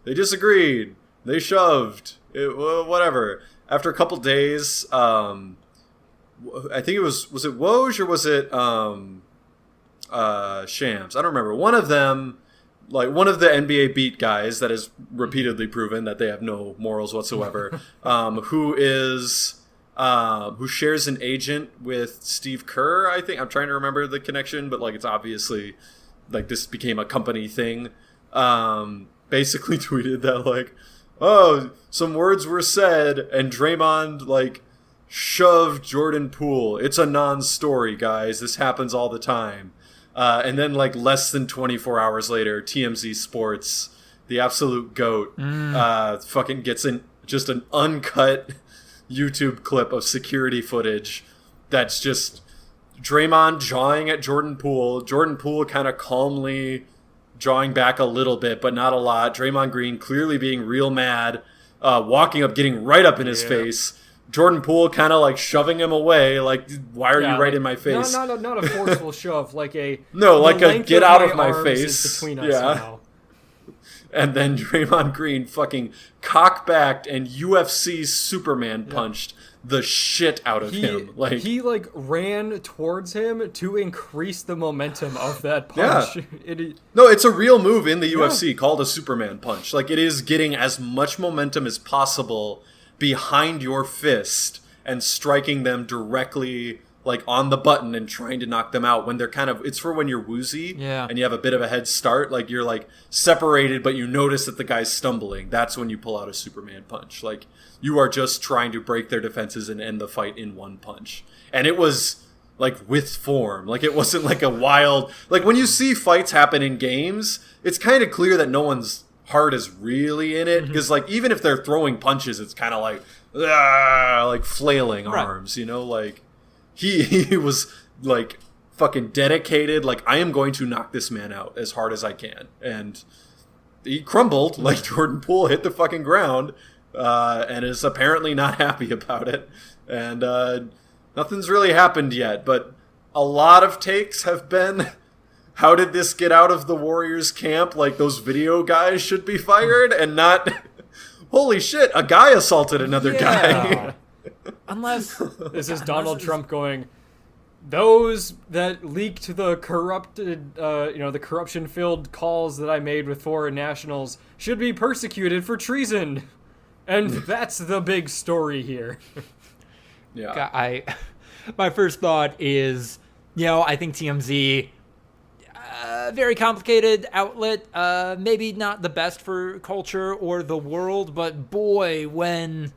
Speaker 2: They disagreed. They shoved. Whatever. After a couple days, I think it was it Woj or was it Shams? I don't remember. One of them, like one of the NBA beat guys that has repeatedly proven that they have no morals whatsoever, who shares an agent with Steve Kerr, I think. I'm trying to remember the connection, but like it's obviously like this became a company thing. Basically tweeted that like, oh, some words were said and Draymond like shoved Jordan Poole. It's a non-story, guys. This happens all the time. And then like less than 24 hours later, TMZ Sports, the absolute GOAT, fucking gets just an uncut YouTube clip of security footage that's just Draymond jawing at Jordan Poole kind of calmly jawing back a little bit but not a lot, Draymond Green clearly being real mad, walking up, getting right up in his face, Jordan Poole kind of like shoving him away, like, why are you right in my face?
Speaker 3: Not a forceful shove, like a
Speaker 2: get out of my face
Speaker 3: between us now.
Speaker 2: And then Draymond Green fucking cock-backed and UFC Superman punched the shit out of him. Like
Speaker 3: he ran towards him to increase the momentum of that punch.
Speaker 2: Yeah. No, it's a real move in the UFC called a Superman punch. Like it is getting as much momentum as possible behind your fist and striking them directly like on the button and trying to knock them out when they're kind of, it's for when you're woozy and you have a bit of a head start, like you're like separated but you notice that the guy's stumbling. That's when you pull out a Superman punch. Like you are just trying to break their defenses and end the fight in one punch. And it was like with form. Like it wasn't like a wild, like when you see fights happen in games, it's kind of clear that no one's heart is really in it, because like even if they're throwing punches, it's kind of like flailing arms, you know, like he was like fucking dedicated, like I am going to knock this man out as hard as I can, and he crumbled. Like Jordan Poole hit the fucking ground and is apparently not happy about it, and nothing's really happened yet, but a lot of takes have been, how did this get out of the Warriors camp? Like those video guys should be fired, and not holy shit, a guy assaulted another guy.
Speaker 1: Unless
Speaker 3: this is Donald Trump going, those that leaked the corrupted, the corruption-filled calls that I made with foreign nationals should be persecuted for treason, and that's the big story here.
Speaker 1: My first thought is, I think TMZ, very complicated outlet. Maybe not the best for culture or the world, but boy, when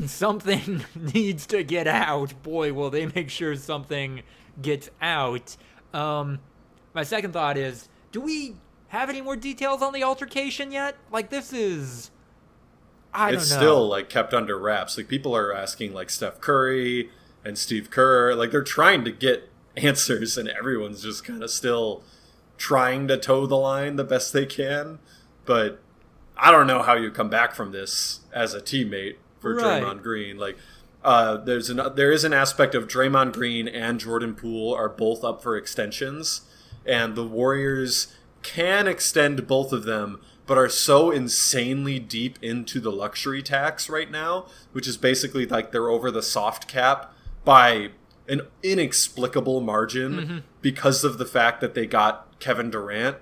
Speaker 1: something needs to get out, boy, will they make sure something gets out. My second thought is, do we have any more details on the altercation yet? Like, this is... I don't know.
Speaker 2: It's still, like, kept under wraps. Like, people are asking, like, Steph Curry and Steve Kerr. Like, they're trying to get answers, and everyone's just kind of still trying to toe the line the best they can. But I don't know how you come back from this as a teammate for Draymond Green. Like, there is an aspect of Draymond Green and Jordan Poole are both up for extensions, and the Warriors can extend both of them, but are so insanely deep into the luxury tax right now, which is basically like they're over the soft cap by an inexplicable margin because of the fact that they got Kevin Durant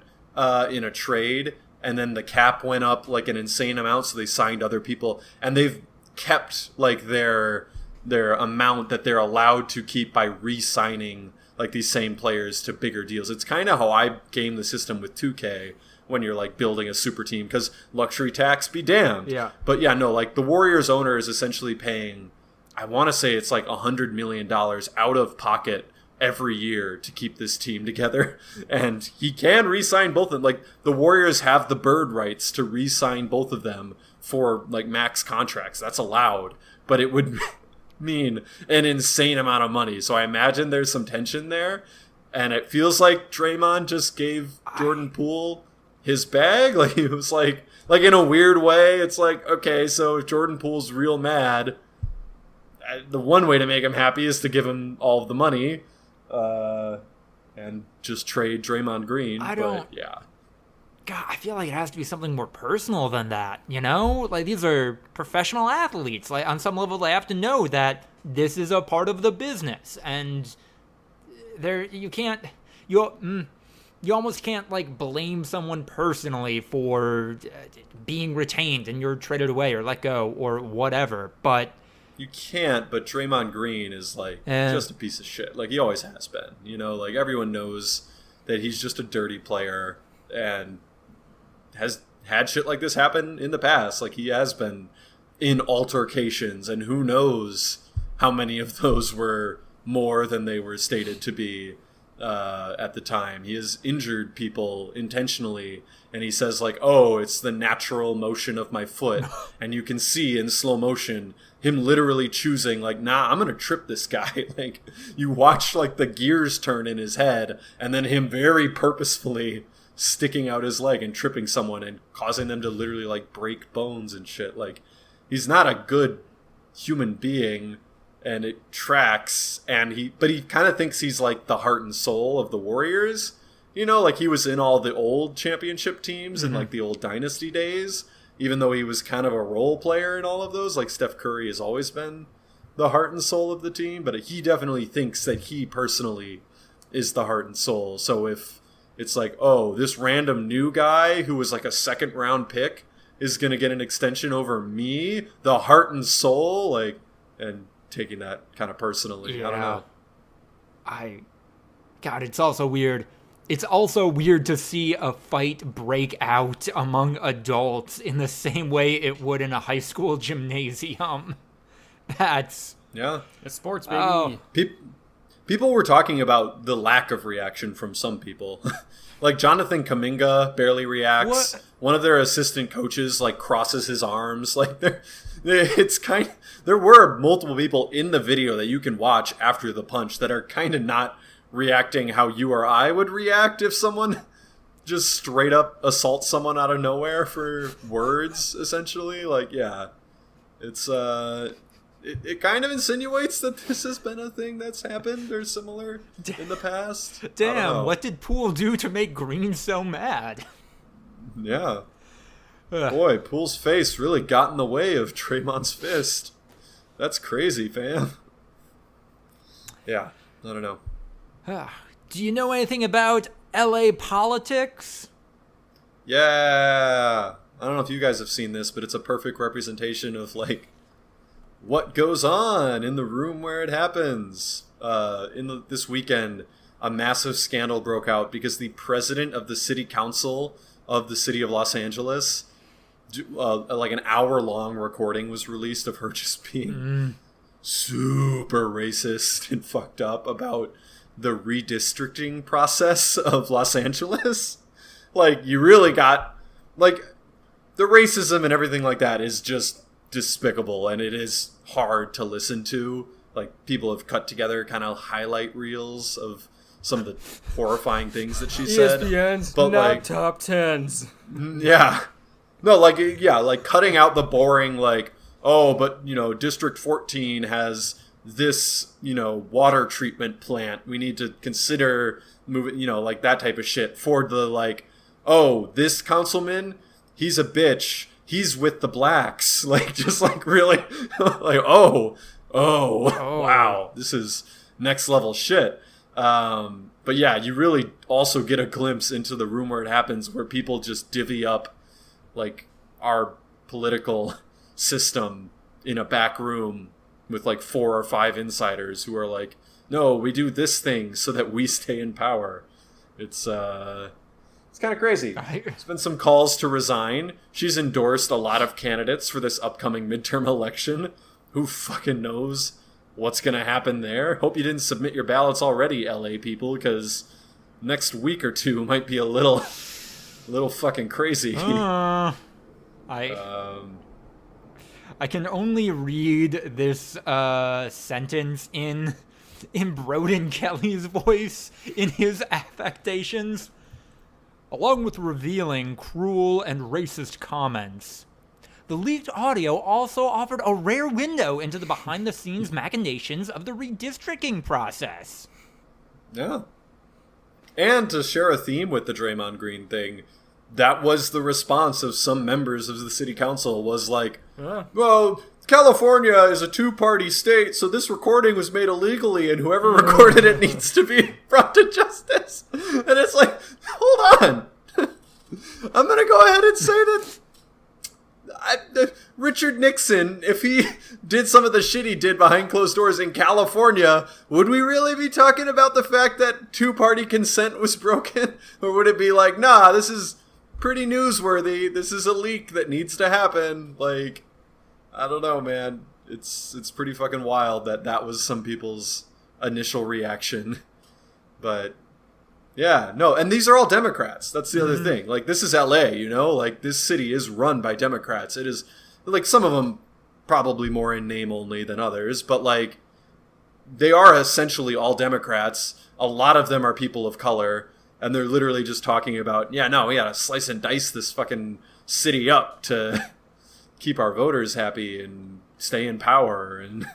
Speaker 2: in a trade, and then the cap went up like an insane amount, so they signed other people, and they've kept like their amount that they're allowed to keep by re-signing like these same players to bigger deals. It's kind of how I game the system with 2K when you're like building a super team, because luxury tax be damned.
Speaker 1: Yeah.
Speaker 2: But yeah, no, like the Warriors owner is essentially paying, I want to say it's like $100 million out of pocket every year to keep this team together. And he can re-sign both of them. Like the Warriors have the bird rights to re-sign both of them for like max contracts. That's allowed, but it would mean an insane amount of money. So I imagine there's some tension there. And it feels like Draymond just gave Jordan Poole his bag. Like it was like in a weird way, it's like, okay, so if Jordan Poole's real mad, the one way to make him happy is to give him all of the money and just trade Draymond Green. Yeah.
Speaker 1: God, I feel like it has to be something more personal than that, you know? Like, these are professional athletes. Like, on some level, they have to know that this is a part of the business. And you almost can't, like, blame someone personally for being retained and you're traded away or let go or whatever. But
Speaker 2: you can't, but Draymond Green is, like, just a piece of shit. Like, he always has been, you know? Like, everyone knows that he's just a dirty player and has had shit like this happen in the past. Like, he has been in altercations, and who knows how many of those were more than they were stated to be at the time. He has injured people intentionally, and he says, like, oh, it's the natural motion of my foot. And you can see in slow motion him literally choosing, like, nah, I'm gonna trip this guy. Like, you watch, like, the gears turn in his head, and then him very purposefully sticking out his leg and tripping someone and causing them to literally, like, break bones and shit. Like, he's not a good human being, and it tracks, but he kind of thinks he's, like, the heart and soul of the Warriors. You know, like, he was in all the old championship teams in, like, the old dynasty days, even though he was kind of a role player in all of those. Like, Steph Curry has always been the heart and soul of the team, but he definitely thinks that he personally is the heart and soul. So if it's like, oh, this random new guy who was like a second round pick is going to get an extension over me, the heart and soul, like, and taking that kind of personally. Yeah. I don't know.
Speaker 1: God, it's also weird. It's also weird to see a fight break out among adults in the same way it would in a high school gymnasium. It's
Speaker 3: sports, baby.
Speaker 1: Oh.
Speaker 2: People were talking about the lack of reaction from some people. Like, Jonathan Kuminga barely reacts. What? One of their assistant coaches, like, crosses his arms. Like, there were multiple people in the video that you can watch after the punch that are kind of not reacting how you or I would react if someone just straight up assaults someone out of nowhere for words, essentially. Like, yeah. It's, It kind of insinuates that this has been a thing that's happened or similar in the past.
Speaker 1: Damn, what did Poole do to make Green so mad?
Speaker 2: Yeah. Boy, Poole's face really got in the way of Draymond's fist. That's crazy, fam. Yeah, I don't know.
Speaker 1: Do you know anything about LA politics?
Speaker 2: Yeah. I don't know if you guys have seen this, but it's a perfect representation of, like, what goes on in the room where it happens. This weekend, a massive scandal broke out because the president of the city council of the city of Los Angeles, like an hour-long recording was released of her just being super racist and fucked up about the redistricting process of Los Angeles. Like, you really got, like, the racism and everything like that is just despicable, and it is hard to listen to. Like, people have cut together kind of highlight reels of some of the horrifying things that she said.
Speaker 3: ESPN's
Speaker 2: but
Speaker 3: not
Speaker 2: like
Speaker 3: top tens.
Speaker 2: Yeah. No, like, yeah, like cutting out the boring, like, oh, but, you know, District 14 has this, you know, water treatment plant. We need to consider moving, you know, like that type of shit. For the, like, oh, this councilman, he's a bitch. He's with the blacks. Like, just like really, like, oh, wow, this is next level shit. But yeah, you really also get a glimpse into the room where it happens, where people just divvy up like our political system in a back room with like 4 or 5 insiders who are like, no, we do this thing so that we stay in power. It's kind of crazy. There's been some calls to resign. She's endorsed a lot of candidates for this upcoming midterm election. Who fucking knows what's going to happen there? Hope you didn't submit your ballots already, LA people, because next week or two might be a little fucking crazy.
Speaker 1: I can only read this sentence in Broden Kelly's voice, in his affectations. Along with revealing cruel and racist comments, the leaked audio also offered a rare window into the behind-the-scenes machinations of the redistricting process.
Speaker 2: Yeah. And to share a theme with the Draymond Green thing, that was the response of some members of the city council, was like, well, California is a 2-party state, so this recording was made illegally, and whoever recorded it needs to be brought to justice. And it's like, hold on. I'm going to go ahead and say that Richard Nixon, if he did some of the shit he did behind closed doors in California, would we really be talking about the fact that 2-party consent was broken? Or would it be like, nah, this is pretty newsworthy. This is a leak that needs to happen. Like, I don't know, man. It's pretty fucking wild that was some people's initial reaction. But yeah, no, and these are all Democrats. That's the other thing. Like, this is LA, you know? Like, this city is run by Democrats. It is, like, some of them probably more in name only than others, but, like, they are essentially all Democrats. A lot of them are people of color, and they're literally just talking about, yeah, no, we gotta slice and dice this fucking city up to keep our voters happy and stay in power, and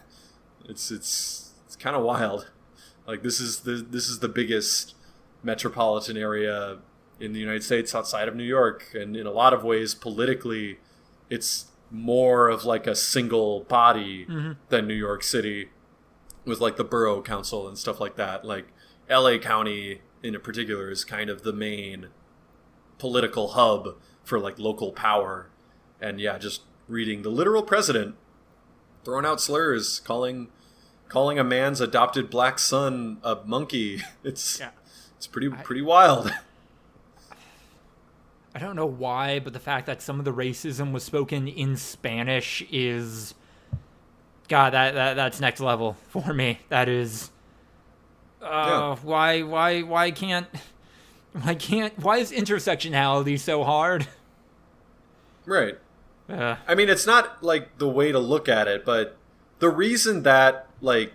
Speaker 2: it's kind of wild. Like, this is the biggest metropolitan area in the United States outside of New York, and in a lot of ways politically it's more of like a single body than New York City, with like the borough council and stuff like that. Like, LA County in particular is kind of the main political hub for like local power. And yeah, just reading the literal president throwing out slurs, calling a man's adopted black son a monkey. It's pretty wild.
Speaker 1: I don't know why, but the fact that some of the racism was spoken in Spanish is, God, that's next level for me. That is, why is intersectionality so hard?
Speaker 2: Right. I mean, it's not like the way to look at it, but the reason that like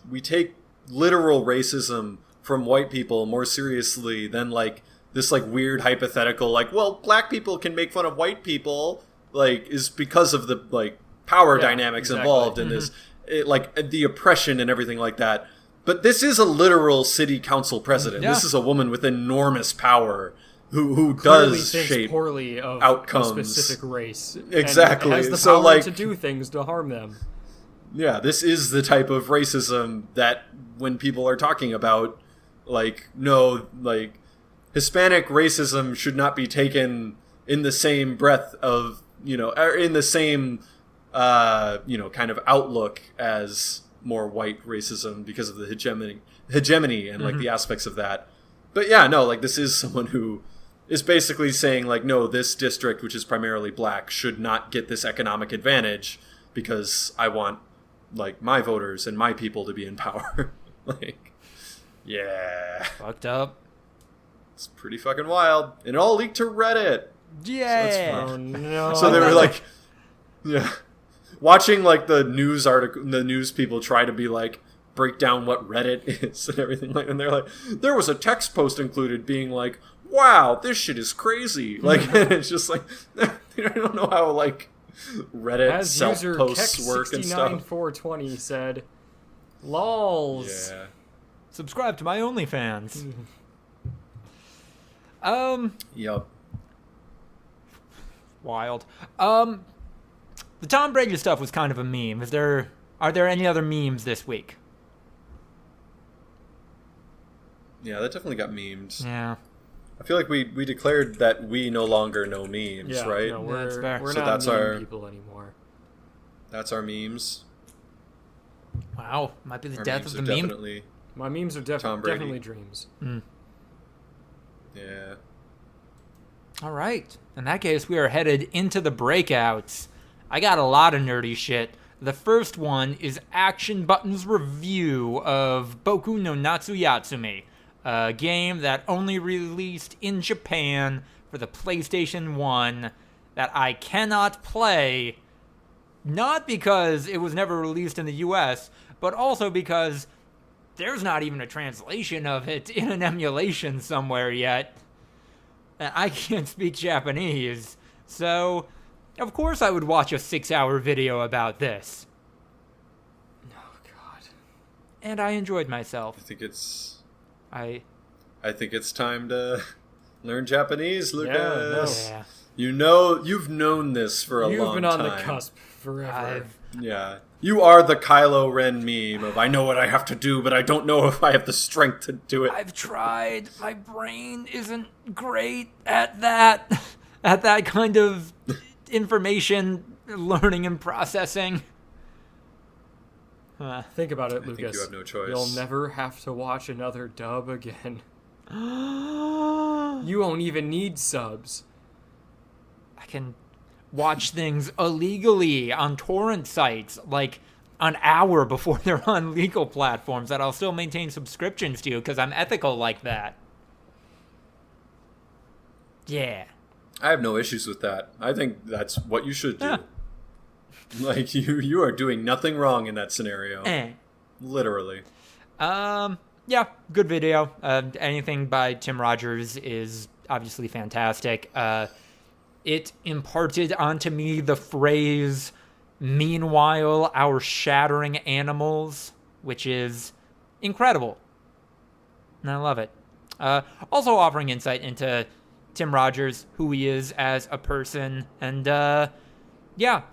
Speaker 2: we take literal racism from white people more seriously than like this like weird hypothetical like, well, black people can make fun of white people, like, is because of the like power dynamics involved in this, like the oppression and everything like that. But this is a literal city council president. This is a woman with enormous power who does shape
Speaker 3: poorly of
Speaker 2: outcomes,
Speaker 3: a specific race.
Speaker 2: Exactly.
Speaker 3: And has the
Speaker 2: so
Speaker 3: power
Speaker 2: like
Speaker 3: to do things to harm them.
Speaker 2: Yeah, this is the type of racism that when people are talking about, like, no, like, Hispanic racism should not be taken in the same breath of, you know, or in the same, you know, kind of outlook as more white racism because of the hegemony and like the aspects of that. But yeah, no, like this is someone who is basically saying like, no, this district, which is primarily black, should not get this economic advantage because I want like my voters and my people to be in power. Like, yeah.
Speaker 1: Fucked up.
Speaker 2: It's pretty fucking wild. And it all leaked to Reddit.
Speaker 1: Yeah.
Speaker 3: Oh no.
Speaker 2: So they were like, yeah, watching like the news article, the news people try to be like, break down what Reddit is and everything like, and they're like, there was a text post included being like, wow, this shit is crazy. Like, and it's just like, I don't know how like Reddit self posts work and stuff.
Speaker 3: 420 said, lols.
Speaker 2: Yeah.
Speaker 1: Subscribe to my OnlyFans.
Speaker 2: Yep.
Speaker 1: Wild. The Tom Brady stuff was kind of a meme. Are there any other memes this week?
Speaker 2: Yeah, that definitely got memed.
Speaker 1: Yeah.
Speaker 2: I feel like we declared that we no longer know memes, right?
Speaker 3: No, we're
Speaker 2: So
Speaker 3: not
Speaker 2: that's
Speaker 3: meme people anymore.
Speaker 2: That's our memes.
Speaker 1: Wow, might be the
Speaker 2: Our
Speaker 1: death
Speaker 2: memes
Speaker 1: of the
Speaker 2: are
Speaker 1: meme.
Speaker 2: definitely
Speaker 3: My memes are
Speaker 2: Tom Brady.
Speaker 3: definitely dreams.
Speaker 2: Yeah.
Speaker 1: All right. In that case, we are headed into the breakouts. I got a lot of nerdy shit. The first one is Action Button's review of Boku no Natsuyatsumi, a game that only released in Japan for the PlayStation 1 that I cannot play, not because it was never released in the US, but also because there's not even a translation of it in an emulation somewhere yet. And I can't speak Japanese, so of course I would watch a 6-hour video about this.
Speaker 3: Oh god.
Speaker 1: And I enjoyed myself.
Speaker 2: I think it's
Speaker 1: I
Speaker 2: think it's time to learn Japanese, Lucas.
Speaker 1: Yeah.
Speaker 2: You've known this for a long time.
Speaker 3: You've been on the cusp forever.
Speaker 2: Yeah. You are the Kylo Ren meme of I know what I have to do, but I don't know if I have the strength to do it.
Speaker 1: I've tried. My brain isn't great at that. At that kind of information learning and processing.
Speaker 3: Think about it,
Speaker 2: I
Speaker 3: Lucas.
Speaker 2: think you have no choice.
Speaker 3: You'll never have to watch another dub again. You won't even need subs.
Speaker 1: I can watch things illegally on torrent sites, like an hour before they're on legal platforms that I'll still maintain subscriptions to because I'm ethical like that. Yeah.
Speaker 2: I have no issues with that. I think that's what you should do.
Speaker 1: Yeah.
Speaker 2: Like, you are doing nothing wrong in that scenario. Literally.
Speaker 1: Yeah, good video. Anything by Tim Rogers is obviously fantastic. It imparted onto me the phrase, "Meanwhile, our shattering animals," which is incredible. And I love it. Also offering insight into Tim Rogers, who he is as a person, and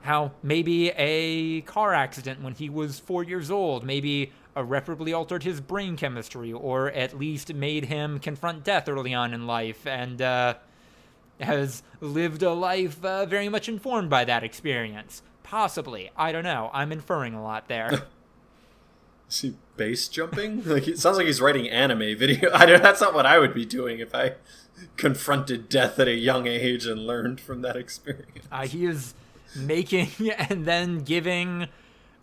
Speaker 1: how maybe a car accident when he was 4 years old maybe irreparably altered his brain chemistry, or at least made him confront death early on in life, and has lived a life very much informed by that experience. Possibly. I don't know. I'm inferring a lot there.
Speaker 2: Is he base jumping? Like, it sounds like he's writing anime video. That's not what I would be doing if I confronted death at a young age and learned from that experience.
Speaker 1: He is making and then giving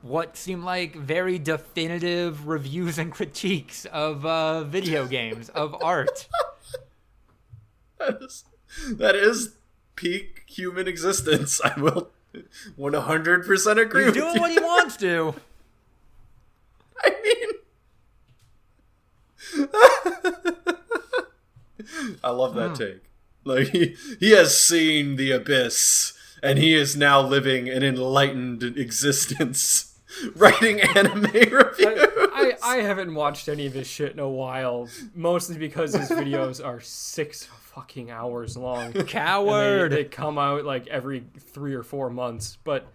Speaker 1: what seem like very definitive reviews and critiques of video games, of art.
Speaker 2: That is peak human existence. I will 100% agree with you.
Speaker 1: He's doing what he wants to.
Speaker 2: I mean, I love that take. Like, he has seen the abyss, and he is now living an enlightened existence, writing anime reviews.
Speaker 3: I haven't watched any of his shit in a while, mostly because his videos are 6 fucking hours long.
Speaker 1: Coward.
Speaker 3: They come out like every 3 or 4 months. But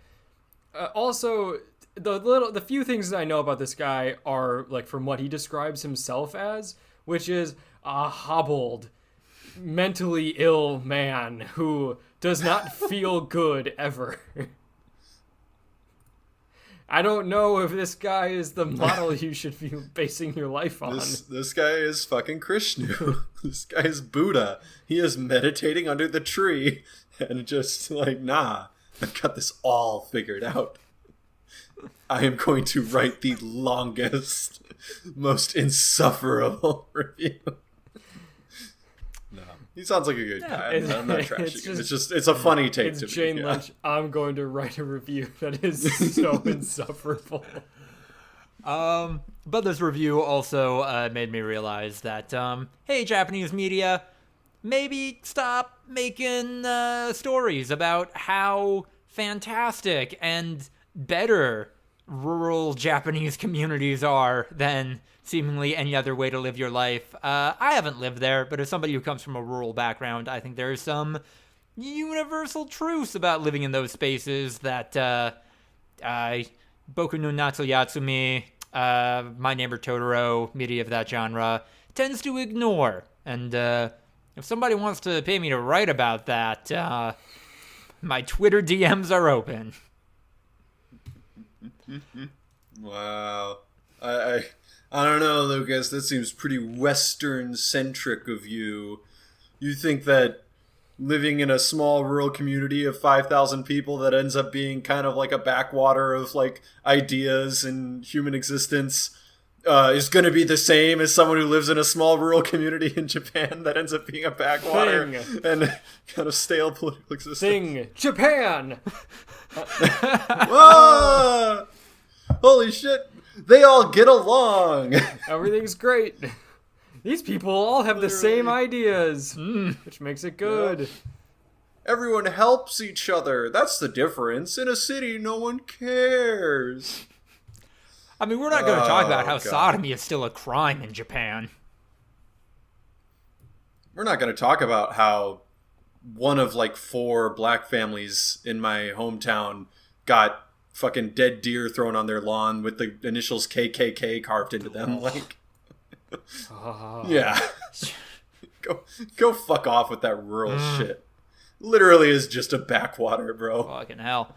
Speaker 3: also, the few things that I know about this guy are like from what he describes himself as, which is a hobbled, mentally ill man who does not feel good ever. I don't know if this guy is the model you should be basing your life on.
Speaker 2: This guy is fucking Krishnu. This guy is Buddha. He is meditating under the tree and just like, nah, I've got this all figured out. I am going to write the longest, most insufferable review. No, he sounds like a good guy. I'm not trashing him. It's a funny take
Speaker 3: it's
Speaker 2: to
Speaker 3: Jane
Speaker 2: me.
Speaker 3: Lynch. I'm going to write a review that is so insufferable.
Speaker 1: But this review also made me realize that, hey, Japanese media, maybe stop making stories about how fantastic and better rural Japanese communities are than seemingly any other way to live your life. I haven't lived there, but as somebody who comes from a rural background, I think there's some universal truths about living in those spaces that Boku no Natsu Yatsumi, My Neighbor Totoro, media of that genre, tends to ignore. And if somebody wants to pay me to write about that, my Twitter DMs are open.
Speaker 2: Wow. I don't know, Lucas. That seems pretty Western-centric of you. You think that living in a small rural community of 5,000 people that ends up being kind of like a backwater of like ideas and human existence is going to be the same as someone who lives in a small rural community in Japan that ends up being a backwater and kind of stale political existence.
Speaker 3: Sing Japan!
Speaker 2: Whoa! Holy shit! They all get along!
Speaker 3: Everything's great. These people all have the same ideas, which makes it good.
Speaker 2: Yeah. Everyone helps each other. That's the difference. In a city, no one cares.
Speaker 1: I mean, we're not going to talk about how sodomy is still a crime in Japan.
Speaker 2: We're not going to talk about how one of like 4 black families in my hometown got fucking dead deer thrown on their lawn with the initials KKK carved into them. Like, yeah. Go fuck off with that rural shit. Literally is just a backwater, bro.
Speaker 1: Fucking hell.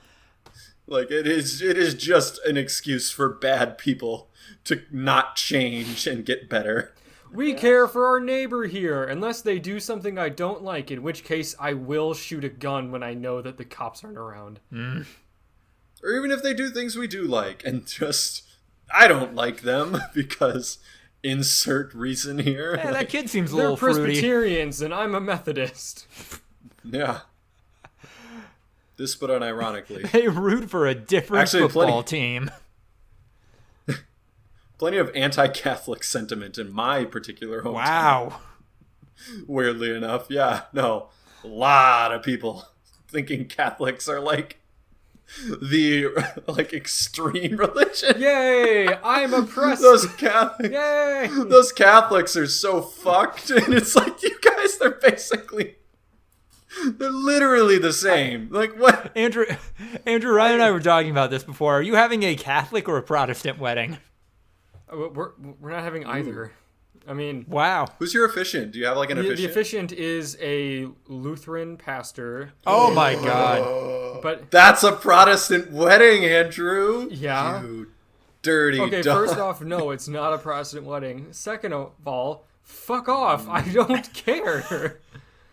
Speaker 2: Like, it is just an excuse for bad people to not change and get better.
Speaker 3: We care for our neighbor here, unless they do something I don't like, in which case I will shoot a gun when I know that the cops aren't around.
Speaker 2: Or even if they do things we do like, and just, I don't like them, because insert reason here.
Speaker 1: Yeah, that kid seems a little
Speaker 3: They're
Speaker 1: fruity.
Speaker 3: Presbyterians, and I'm a Methodist.
Speaker 2: Yeah. This, but unironically.
Speaker 1: They root for a different football team.
Speaker 2: Plenty of anti-Catholic sentiment in my particular hometown.
Speaker 1: Wow.
Speaker 2: Weirdly enough, yeah. No, a lot of people thinking Catholics are like the like extreme religion.
Speaker 3: Yay! I'm oppressed.
Speaker 2: Yay! Those Catholics are so fucked, and it's like, you guys, they're literally the same. Like, what?
Speaker 1: Andrew, Ryan and I were talking about this before. Are you having a Catholic or a Protestant wedding?
Speaker 3: We're not having either. I mean,
Speaker 1: wow.
Speaker 2: Who's your officiant? Do you have like an officiant?
Speaker 3: The officiant is a Lutheran pastor.
Speaker 1: Oh my god!
Speaker 3: But
Speaker 2: that's a Protestant wedding, Andrew.
Speaker 3: Yeah.
Speaker 2: You dirty.
Speaker 3: Okay,
Speaker 2: dog.
Speaker 3: first off, no, it's not a Protestant wedding. Second of all, fuck off. I don't care.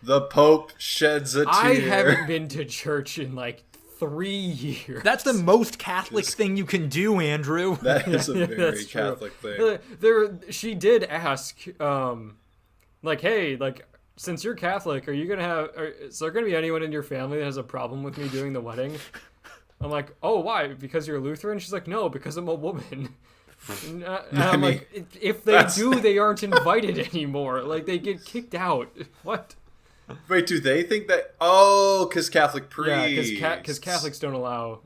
Speaker 2: The Pope sheds a tear.
Speaker 3: I haven't been to church in like 3 years.
Speaker 1: That's the most Catholic thing you can do, Andrew.
Speaker 2: That is a very Catholic thing.
Speaker 3: She did ask, like, hey, like, since you're Catholic, are you gonna have? Is there gonna be anyone in your family that has a problem with me doing the wedding? I'm like, oh, why? Because you're Lutheran? She's like, no, because I'm a woman. And I'm like, if they do, they aren't invited anymore. Like, they get kicked out. What?
Speaker 2: Wait, do they think that? Oh, because Catholic priests.
Speaker 3: Yeah, because Catholics don't allow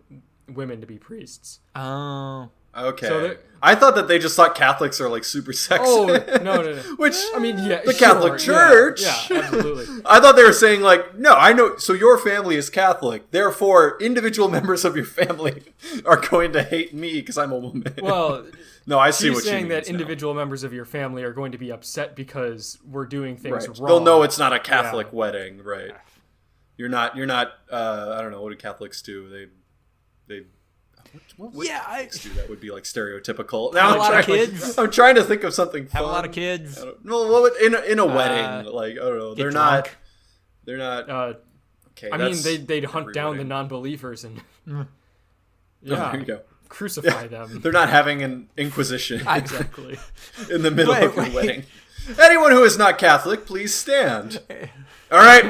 Speaker 3: women to be priests.
Speaker 1: Oh.
Speaker 2: Okay.
Speaker 3: So
Speaker 2: I thought that they just thought Catholics are like super sexy.
Speaker 3: Oh, no.
Speaker 2: Which,
Speaker 3: I mean, yeah,
Speaker 2: the Catholic Church.
Speaker 3: Yeah, absolutely.
Speaker 2: I thought they were saying like, no, I know. So your family is Catholic, therefore individual members of your family are going to hate me because I'm a woman.
Speaker 3: Well,
Speaker 2: no, I see what you mean.
Speaker 3: She's saying that individual members of your family are going to be upset because we're doing things wrong.
Speaker 2: They'll know it's not a Catholic wedding, right? You're not. I don't know, what do Catholics do? They What would
Speaker 1: Yeah,
Speaker 2: do that would be like stereotypical.
Speaker 1: Have a lot of kids.
Speaker 2: I'm trying to think of something fun.
Speaker 1: Have a lot of kids.
Speaker 2: Well, what would, in a wedding, like, I don't know. They're
Speaker 1: drunk.
Speaker 2: not. Okay,
Speaker 3: I mean, they'd hunt down the non-believers and
Speaker 2: there you go.
Speaker 3: Crucify them.
Speaker 2: They're not having an inquisition
Speaker 3: Exactly.
Speaker 2: in the middle of your wedding. Anyone who is not Catholic, please stand. All right,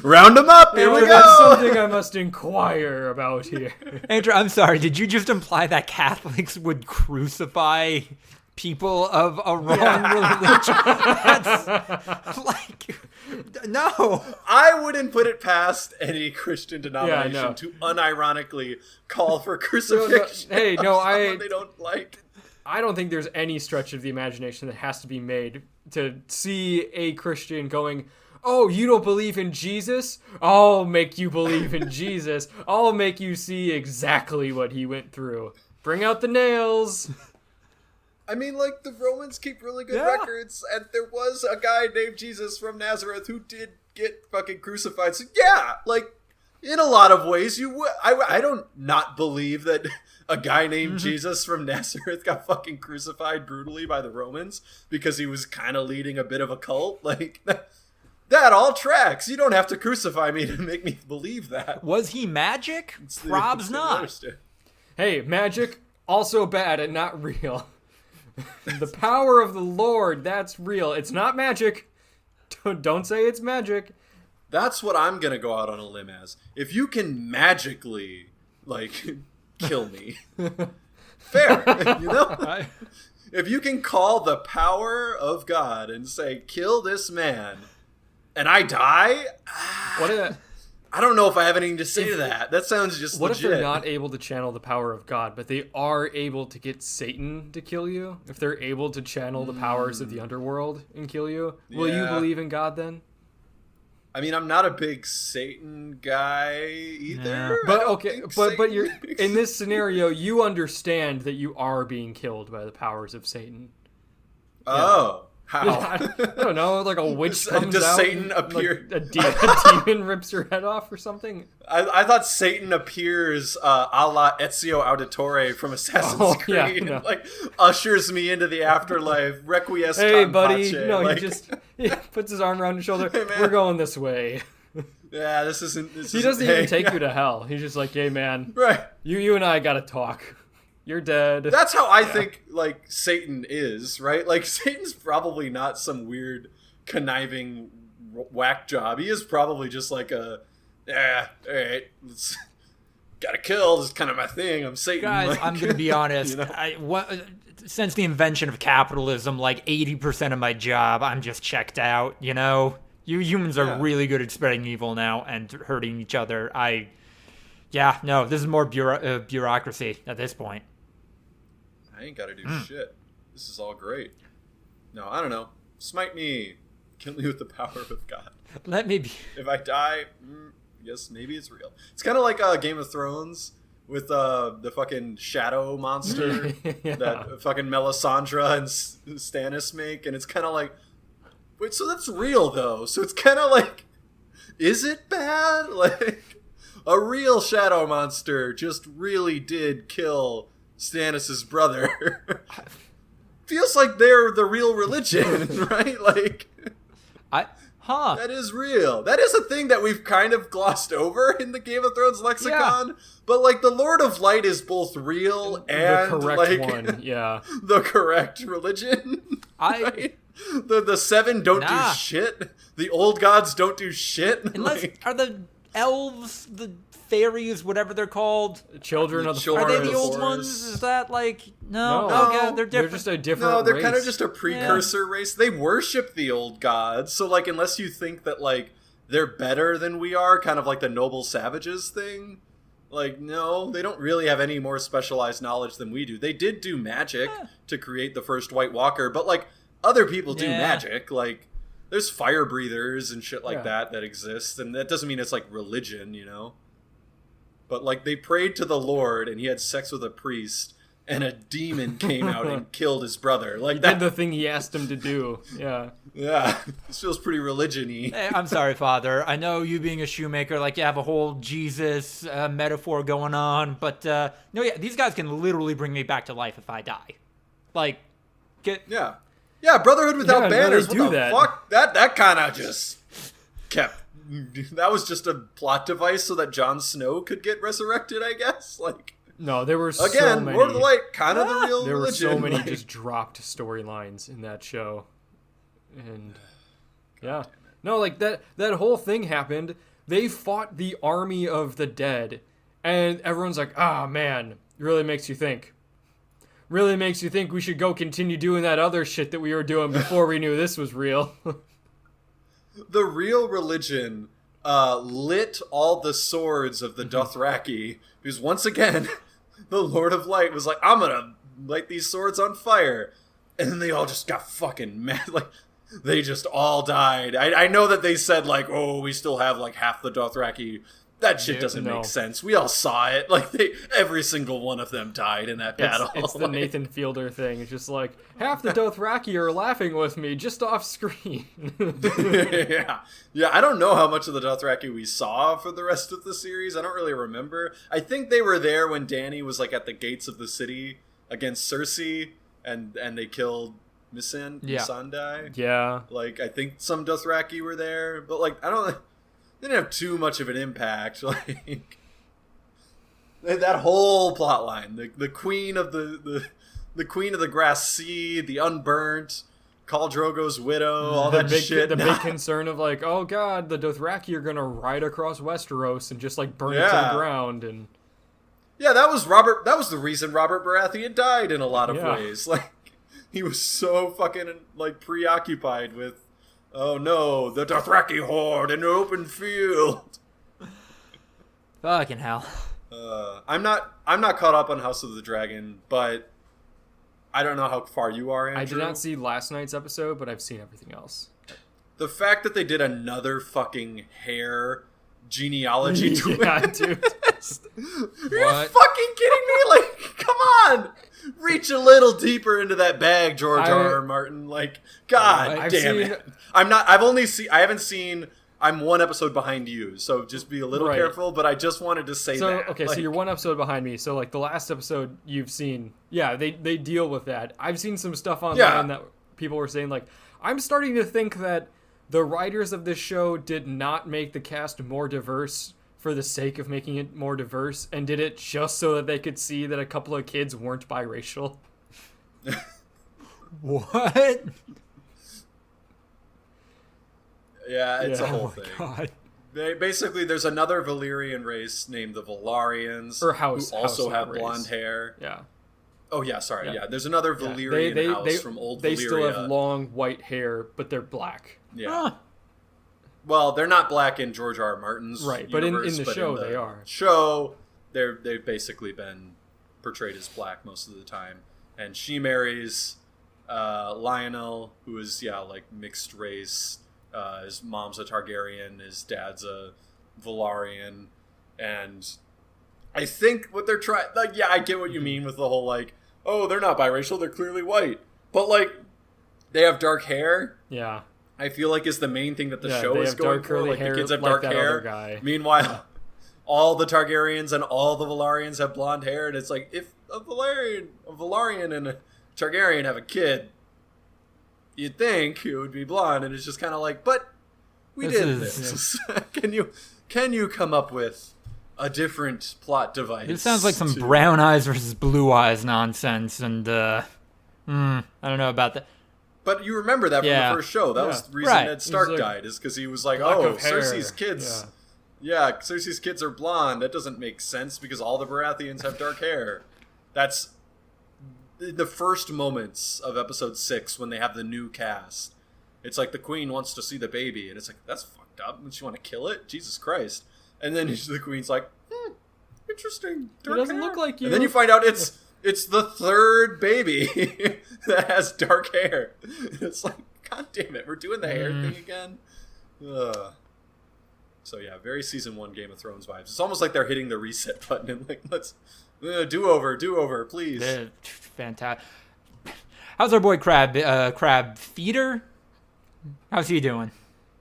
Speaker 2: round them up. Here we go.
Speaker 3: That's something I must inquire about here.
Speaker 1: Andrew, I'm sorry. Did you just imply that Catholics would crucify people of a wrong religion? That's like, no.
Speaker 2: I wouldn't put it past any Christian denomination to unironically call for crucifixion.
Speaker 3: Hey, no,
Speaker 2: they don't like.
Speaker 3: I don't think there's any stretch of the imagination that has to be made to see a Christian going, oh, you don't believe in Jesus? I'll make you believe in Jesus. I'll make you see exactly what he went through. Bring out the nails.
Speaker 2: I mean, like, the Romans keep really good records, and there was a guy named Jesus from Nazareth who did get fucking crucified. So, yeah, like, in a lot of ways, you would. I don't not believe that a guy named Jesus from Nazareth got fucking crucified brutally by the Romans because he was kind of leading a bit of a cult. Like, that all tracks. You don't have to crucify me to make me believe that.
Speaker 1: Was he magic? Prob's not.
Speaker 3: Hey, magic, also bad and not real. The power of the Lord, that's real. It's not magic. Don't say it's magic.
Speaker 2: That's what I'm going to go out on a limb as. If you can magically, like, kill me. Fair, you know? If you can call the power of God and say, kill this man, and I die, I don't know if I have anything to say to that. That sounds just
Speaker 3: What
Speaker 2: legit.
Speaker 3: if they're not able to channel the power of God, but they are able to get Satan to kill you? If they're able to channel the powers of the underworld and kill you, will you believe in God then?
Speaker 2: I mean, I'm not a big Satan guy either.
Speaker 3: But okay, but you're in this scenario, you understand that you are being killed by the powers of Satan.
Speaker 2: Oh. How?
Speaker 3: I don't know, like a witch comes
Speaker 2: Does
Speaker 3: out
Speaker 2: Satan
Speaker 3: and,
Speaker 2: appear?
Speaker 3: Like, a demon rips your head off or something?
Speaker 2: I thought Satan appears a la Ezio Auditore from Assassin's Creed and like ushers me into the afterlife. Requiescat.
Speaker 3: Hey, buddy.
Speaker 2: Pace,
Speaker 3: No,
Speaker 2: like,
Speaker 3: he puts his arm around your shoulder.
Speaker 2: Hey, man.
Speaker 3: We're going this way.
Speaker 2: Yeah, this isn't.
Speaker 3: He doesn't even take you to hell. He's just like, hey, man.
Speaker 2: Right.
Speaker 3: You and I got to talk. You're dead.
Speaker 2: That's how I think, like, Satan is, right? Like, Satan's probably not some weird, conniving whack job. He is probably just like all right, gotta kill. This is kind of my thing. I'm Satan.
Speaker 1: Guys,
Speaker 2: like,
Speaker 1: I'm going to be honest.
Speaker 2: You know?
Speaker 1: Since the invention of capitalism, like 80% of my job, I'm just checked out, you know? You humans are really good at spreading evil now and hurting each other. This is more bureaucracy at this point.
Speaker 2: I ain't gotta do shit. This is all great. No, I don't know. Smite me. Kill me with the power of God.
Speaker 1: Let me be.
Speaker 2: If I die, yes, maybe it's real. It's kind of like Game of Thrones with the fucking shadow monster that fucking Melisandre and Stannis make, and it's kind of like, wait, so that's real though. So it's kind of like, is it bad? Like, a real shadow monster just really did kill Stannis' brother. Feels like they're the real religion, right? Like, that is real. That is a thing that we've kind of glossed over in the Game of Thrones lexicon. Yeah. But like, the Lord of Light is both real and
Speaker 3: the correct one. Yeah,
Speaker 2: the correct religion. Right? The seven don't do shit. The old gods don't do shit.
Speaker 1: Unless are the elves, the fairies, whatever they're called,
Speaker 3: children of the forest.
Speaker 1: Are they the old ones? Is that like no?
Speaker 3: Okay,
Speaker 1: they're different.
Speaker 3: They're just a different.
Speaker 2: No, they're
Speaker 3: race.
Speaker 2: kind of just a precursor race. They worship the old gods. So like, unless you think that like they're better than we are, kind of like the noble savages thing. Like, no, they don't really have any more specialized knowledge than we do. They did do magic to create the first White Walker, but like other people do magic. Like, there's fire breathers and shit like that exist, and that doesn't mean it's like religion, you know. But like, they prayed to the Lord, and he had sex with a priest, and a demon came out and killed his brother. Like
Speaker 3: he
Speaker 2: that.
Speaker 3: did the thing he asked him to do. Yeah.
Speaker 2: Yeah. This feels pretty religion-y.
Speaker 1: Hey, I'm sorry, Father. I know you being a shoemaker, like you have a whole Jesus metaphor going on, but no, yeah, these guys can literally bring me back to life if I die. Like,
Speaker 2: yeah, Brotherhood Without Banners.
Speaker 3: What the
Speaker 2: fuck? That kind of just kept. That was just a plot device so that Jon Snow could get resurrected, I guess. Like.
Speaker 3: No, there were so many.
Speaker 2: Lord of the Light, kind of the real
Speaker 3: there
Speaker 2: religion.
Speaker 3: There were so many just dropped storylines in that show. And yeah. No, like that whole thing happened. They fought the army of the dead. And everyone's like, "Ah, man, it really makes you think. Really makes you think we should go continue doing that other shit that we were doing before we knew this was real."
Speaker 2: The real religion lit all the swords of the Dothraki, because once again, the Lord of Light was like, I'm gonna light these swords on fire. And then they all just got fucking mad. Like, they just all died. I know that they said, like, oh, we still have, like, half the Dothraki. That shit doesn't make sense. We all saw it. Like, every single one of them died in that battle.
Speaker 3: It's the Nathan Fielder thing. It's just like, half the Dothraki are laughing with me just off screen.
Speaker 2: Yeah, I don't know how much of the Dothraki we saw for the rest of the series. I don't really remember. I think they were there when Dany was, like, at the gates of the city against Cersei, and they killed Missandei.
Speaker 3: Yeah.
Speaker 2: Like, I think some Dothraki were there, but, like, they didn't have too much of an impact. Like that whole plot line, the queen of the queen of the grass seed, the unburnt, Khal Drogo's widow, all that shit.
Speaker 3: The big concern of like, oh god, the Dothraki are gonna ride across Westeros and just like burn it to the ground. And
Speaker 2: yeah, that was the reason Robert Baratheon died in a lot of ways. Like he was so fucking like preoccupied with, oh no, the Dothraki horde in an open field.
Speaker 1: Fucking hell.
Speaker 2: I'm not caught up on House of the Dragon, but I don't know how far you are, Andrew.
Speaker 3: I did not see last night's episode, but I've seen everything else.
Speaker 2: The fact that they did another fucking hair genealogy twist.
Speaker 3: Yeah, dude.
Speaker 2: Are you fucking kidding me? Like, come on! Reach a little deeper into that bag, George R.R. Martin. Like, God damn it. I haven't seen. I'm one episode behind you, so just be a little careful, but I just wanted to say that.
Speaker 3: Okay, so you're one episode behind me, so like the last episode you've seen, they deal with that. I've seen some stuff online that people were saying, like, I'm starting to think that the writers of this show did not make the cast more diverse for the sake of making it more diverse, and did it just so that they could see that a couple of kids weren't biracial.
Speaker 1: What?
Speaker 2: Yeah, it's a whole thing.
Speaker 1: God.
Speaker 2: Basically, there's another Valyrian race named the Valarians,
Speaker 3: who
Speaker 2: also have blonde hair.
Speaker 3: Yeah.
Speaker 2: Oh yeah, sorry. Yeah, there's another Valyrian house from old Valyria.
Speaker 3: They still have long white hair, but they're black.
Speaker 2: Yeah. Huh. Well, they're not black in George R. R. Martin's universe,
Speaker 3: but in the show they are.
Speaker 2: Show, they've basically been portrayed as black most of the time, and she marries Lionel, who is like mixed race. His mom's a Targaryen, his dad's a Valarian, and I think what they're trying, like, I get what you mean with the whole, like, oh, they're not biracial, they're clearly white, but, like, they have dark hair.
Speaker 3: Yeah.
Speaker 2: I feel like is the main thing that the show is going for. Like, the kids have
Speaker 3: like
Speaker 2: dark hair. Meanwhile, all the Targaryens and all the Valarians have blonde hair, and it's like, if a Valarian and a Targaryen have a kid, you'd think it would be blonde, and it's just kind of like, but we did this. Can you come up with a different plot device?
Speaker 1: It sounds like some brown eyes versus blue eyes nonsense, and I don't know about that.
Speaker 2: But you remember that from the first show. That was the reason Ned Stark died, is because he was like, Cersei's kids. Yeah, Cersei's kids are blonde. That doesn't make sense because all the Baratheons have dark hair. That's the first moments of episode 6 when they have the new cast. It's like the queen wants to see the baby, and it's like, that's fucked up. Does she want to kill it? Jesus Christ. And then the queen's like, interesting. Dark
Speaker 3: it doesn't
Speaker 2: hair.
Speaker 3: Look like you.
Speaker 2: And then you find out it's the third baby that has dark hair. It's like, God damn it, we're doing the hair thing again. So yeah, very season 1 Game of Thrones vibes. It's almost like they're hitting the reset button and like, let's do over, please.
Speaker 1: Fantastic. How's our boy Crab Feeder? How's he doing?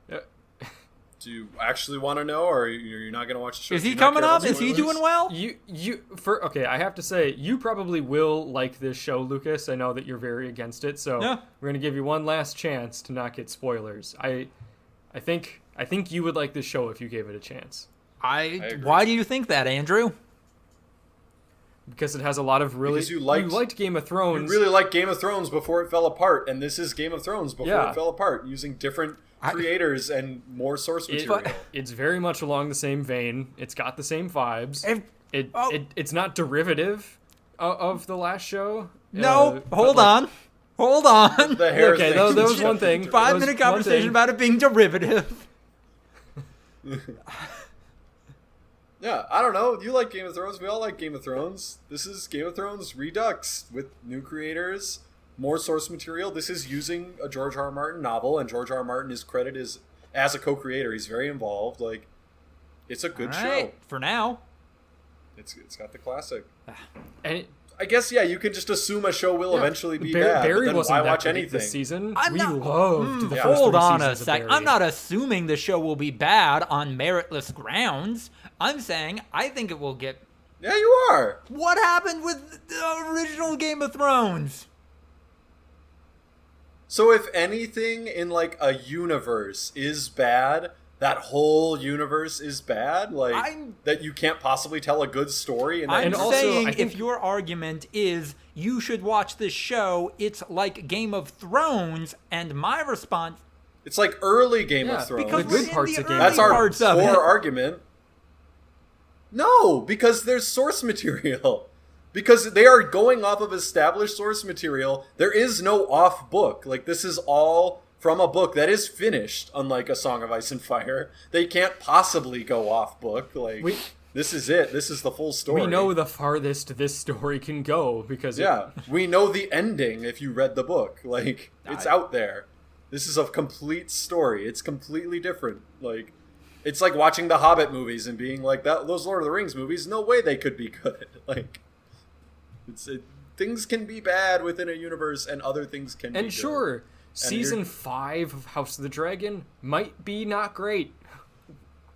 Speaker 2: Do you actually want to know, or you're not going to watch the show?
Speaker 1: Is he coming up? Is he doing well?
Speaker 3: Okay, I have to say, you probably will like this show, Lucas. I know that you're very against it, so we're going to give you one last chance to not get spoilers. I think you would like this show if you gave it a chance.
Speaker 1: Why do you think that, Andrew?
Speaker 3: Because it has a lot of really... You liked Game of Thrones.
Speaker 2: You really liked Game of Thrones before it fell apart, and this is Game of Thrones before it fell apart, using different creators and more source material.
Speaker 3: It's very much along the same vein. It's got the same vibes. It's not derivative of the last show.
Speaker 1: No, hold on.
Speaker 2: The hair
Speaker 3: okay,
Speaker 2: thing.
Speaker 3: that was one thing.
Speaker 1: 5-minute conversation about it being derivative.
Speaker 2: Yeah, I don't know. You like Game of Thrones. We all like Game of Thrones. This is Game of Thrones Redux with new creators, more source material. This is using a George R. R. Martin novel, and George R. R. Martin is credited as a co-creator. He's very involved. Like, it's a good show.
Speaker 1: For now.
Speaker 2: It's got the classic.
Speaker 3: And
Speaker 2: I guess, you can just assume a show will eventually be bad.
Speaker 3: Barry
Speaker 2: but
Speaker 3: wasn't
Speaker 2: why watch anything
Speaker 3: this season.
Speaker 1: We
Speaker 3: loved the first
Speaker 1: Hold
Speaker 3: 3
Speaker 1: on a
Speaker 3: seasons of
Speaker 1: sec.
Speaker 3: Barry.
Speaker 1: I'm not assuming the show will be bad on meritless grounds. I'm saying I think it will get...
Speaker 2: Yeah, you are.
Speaker 1: What happened with the original Game of Thrones?
Speaker 2: So if anything in, like, a universe is bad, that whole universe is bad? Like, that you can't possibly tell a good story? And
Speaker 1: I'm
Speaker 3: also,
Speaker 1: saying
Speaker 3: I think...
Speaker 1: if your argument is you should watch this show, it's like Game of Thrones, and my response...
Speaker 2: It's like early Game of Thrones.
Speaker 1: Because
Speaker 3: the good parts of Game
Speaker 2: That's our
Speaker 1: parts of
Speaker 2: core
Speaker 1: it.
Speaker 2: argument. No, because there's source material. Because they are going off of established source material. There is no off book. Like, this is all from a book that is finished, unlike A Song of Ice and Fire. They can't possibly go off book. Like, this is it. This is the full story.
Speaker 3: We know the farthest this story can go because...
Speaker 2: we know the ending if you read the book. Like, it's out there. This is a complete story. It's completely different. Like... It's like watching the Hobbit movies and being like, those Lord of the Rings movies, no way they could be good. Like, things can be bad within a universe and other things can be good.
Speaker 3: And sure, season 5 of House of the Dragon might be not great.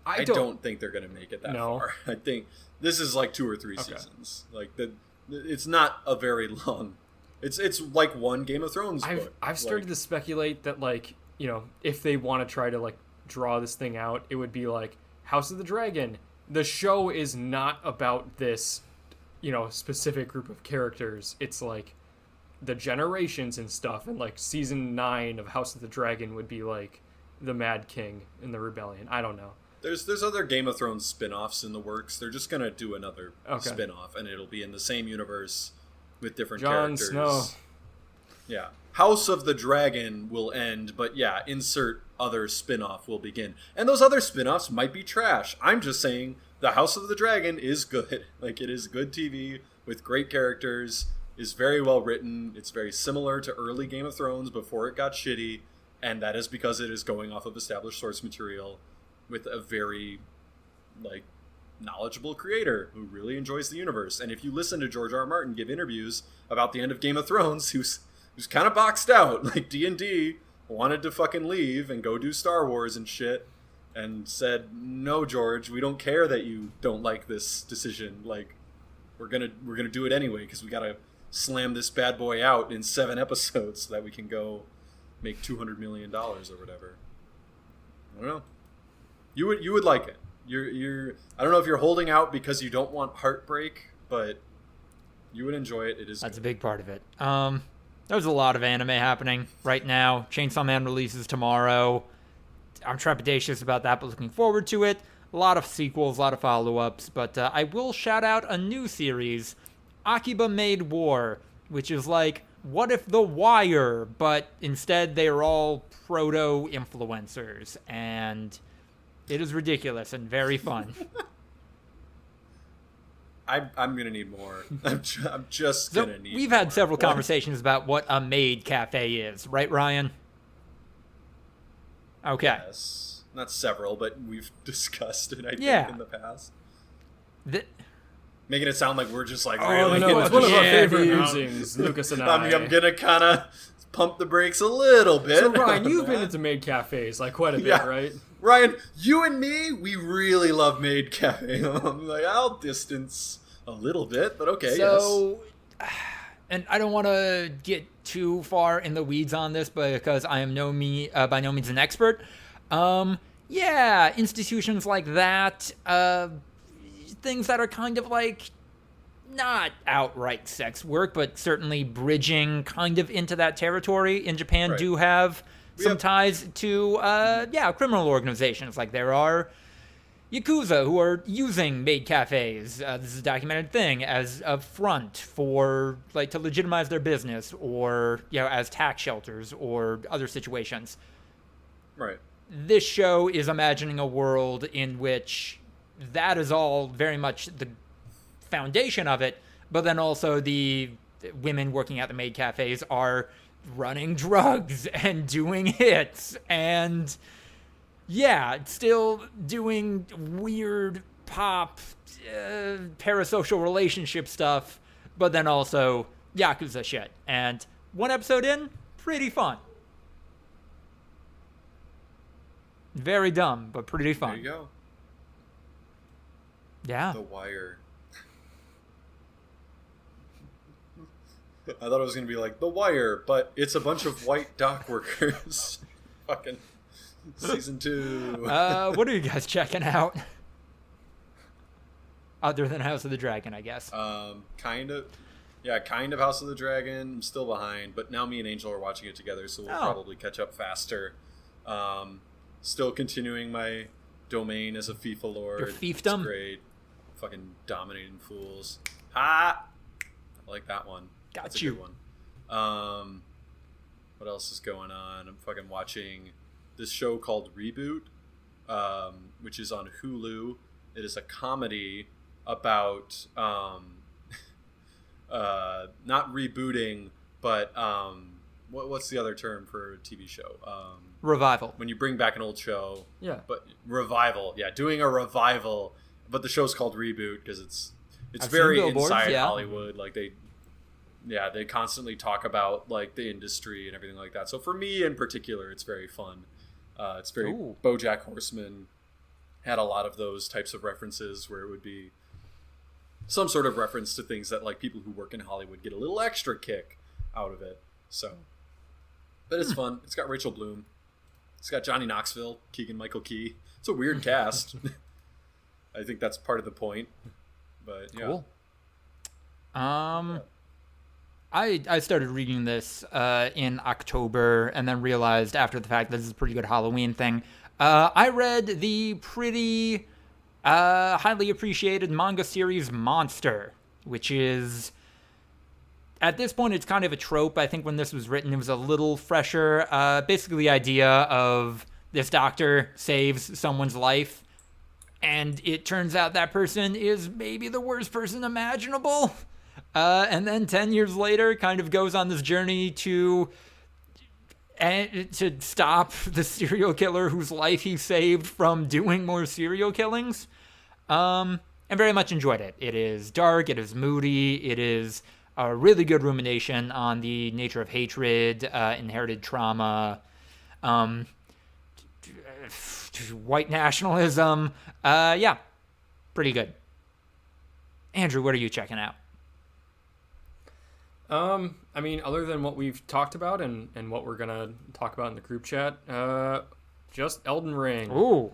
Speaker 3: I
Speaker 2: don't think they're going to make it that far. I think this is like 2 or 3 seasons. Like, it's not a very long... It's like one Game of Thrones book.
Speaker 3: I've started to speculate that, like, if they want to try to, like, draw this thing out, it would be like House of the Dragon. The show is not about this, specific group of characters. It's like the generations and stuff, and like season 9 of House of the Dragon would be like the Mad King and the Rebellion. I don't know.
Speaker 2: There's other Game of Thrones spin-offs in the works. They're just gonna do another spin-off, and it'll be in the same universe with different characters.
Speaker 3: Jon Snow.
Speaker 2: Yeah. House of the Dragon will end, but insert other spin-off will begin. And those other spin-offs might be trash. I'm just saying the House of the Dragon is good. Like, it is good TV with great characters, is very well written. It's very similar to early Game of Thrones before it got shitty, and that is because it is going off of established source material with a very, like, knowledgeable creator who really enjoys the universe. And if you listen to George R. R. Martin give interviews about the end of Game of Thrones, who's kind of boxed out, like D&D wanted to fucking leave and go do Star Wars and shit, and said, no, George, we don't care that you don't like this decision. Like, we're gonna do it anyway because we gotta slam this bad boy out in 7 episodes so that we can go make $200 million or whatever. I don't know. You would like it. You're I don't know if you're holding out because you don't want heartbreak, but you would enjoy it. That's
Speaker 1: a big part of it. There's a lot of anime happening right now. Chainsaw Man releases tomorrow. I'm trepidatious about that, but looking forward to it. A lot of sequels, a lot of follow-ups, but I will shout out a new series, Akiba Made War, which is like, what if The Wire, but instead they are all proto-influencers, and it is ridiculous and very fun.
Speaker 2: I'm gonna need more. I'm just gonna need.
Speaker 1: We've had several conversations about what a maid cafe is, right, Ryan? Okay.
Speaker 2: Yes. not several, but we've discussed it, I think, in the past. Making it sound like we're just like, really...
Speaker 3: no, it's one of our favorite musings, Lucas and I.
Speaker 2: I'm going to kind of pump the brakes a little bit.
Speaker 3: So, Ryan, you've been into maid cafes, like, quite a bit, right?
Speaker 2: Ryan, you and me, we really love maid cafe. I'm like, I'll distance a little bit, but okay,
Speaker 1: so, yes. And I don't want to get too far in the weeds on this, because I am by no means an expert. Institutions like that, things that are kind of like not outright sex work, but certainly bridging kind of into that territory in Japan do have some ties to, criminal organizations. Like there are Yakuza who are using maid cafes, this is a documented thing, as a front for, like, to legitimize their business or, as tax shelters or other situations.
Speaker 2: Right.
Speaker 1: This show is imagining a world in which that is all very much the foundation of it, but then also the women working at the maid cafes are running drugs and doing hits and still doing weird pop parasocial relationship stuff, but then also Yakuza shit. And one episode in, pretty fun. Very dumb, but pretty fun.
Speaker 2: There you go.
Speaker 1: Yeah.
Speaker 2: The Wire. I thought it was going to be like The Wire, but it's a bunch of white dock workers. Fucking season 2.
Speaker 1: What are you guys checking out? Other than House of the Dragon, I guess.
Speaker 2: Kind of. Yeah, kind of House of the Dragon. I'm still behind, but now me and Angel are watching it together, so we'll probably catch up faster. Still continuing my domain as a FIFA lord.
Speaker 1: Your fiefdom?
Speaker 2: It's great. Fucking dominating fools. Ha! I like that one. That's a good one. What else is going on? I'm fucking watching this show called Reboot, which is on Hulu. It is a comedy about not rebooting, but what's the other term for a TV show?
Speaker 1: Revival.
Speaker 2: When you bring back an old show.
Speaker 3: Yeah.
Speaker 2: But revival. Yeah, doing a revival. But the show's called Reboot because it's very inside Hollywood. Like they constantly talk about like the industry and everything like that. So for me in particular, it's very fun. It's very BoJack Horseman had a lot of those types of references where it would be some sort of reference to things that like people who work in Hollywood get a little extra kick out of it. So, but it's fun. It's got Rachel Bloom. It's got Johnny Knoxville, Keegan-Michael Key. It's a weird cast. I think that's part of the point. But yeah.
Speaker 1: Cool. I started reading this in October and then realized after the fact that this is a pretty good Halloween thing. I read the pretty highly appreciated manga series Monster, which is, at this point, it's kind of a trope. I think when this was written, it was a little fresher. Basically, the idea of this doctor saves someone's life, and it turns out that person is maybe the worst person imaginable. And then 10 years later, kind of goes on this journey to stop the serial killer whose life he saved from doing more serial killings. And very much enjoyed it. It is dark, it is moody, it is a really good rumination on the nature of hatred, inherited trauma, white nationalism. Pretty good. Andrew, what are you checking out?
Speaker 3: I mean, other than what we've talked about and what we're gonna talk about in the group chat, just Elden Ring.
Speaker 1: Ooh.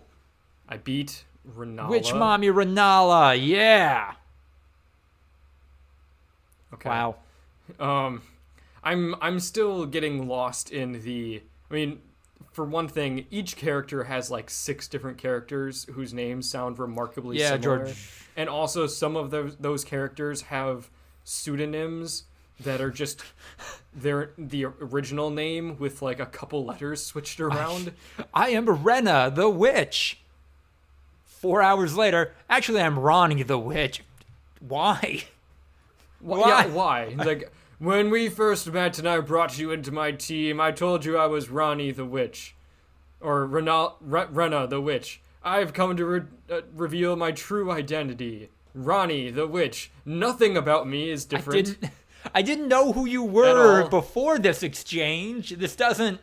Speaker 3: I beat Renala.
Speaker 1: Witch Mommy Renala, yeah.
Speaker 3: Okay.
Speaker 1: Wow.
Speaker 3: I'm still getting lost in the. I mean, for one thing, each character has like 6 different characters whose names sound remarkably similar.
Speaker 1: George.
Speaker 3: And also, some of those characters have pseudonyms that are just the original name with like a couple letters switched around.
Speaker 1: I am Rena the Witch. 4 hours later, actually, I'm Ronnie the Witch. Why?
Speaker 3: Yeah, why? Like, when we first met and I brought you into my team, I told you I was Ronnie the Witch. Or Rena the witch. I've come to reveal my true identity. Ronnie the witch. Nothing about me is different.
Speaker 1: I didn't know who you were before this exchange. This doesn't...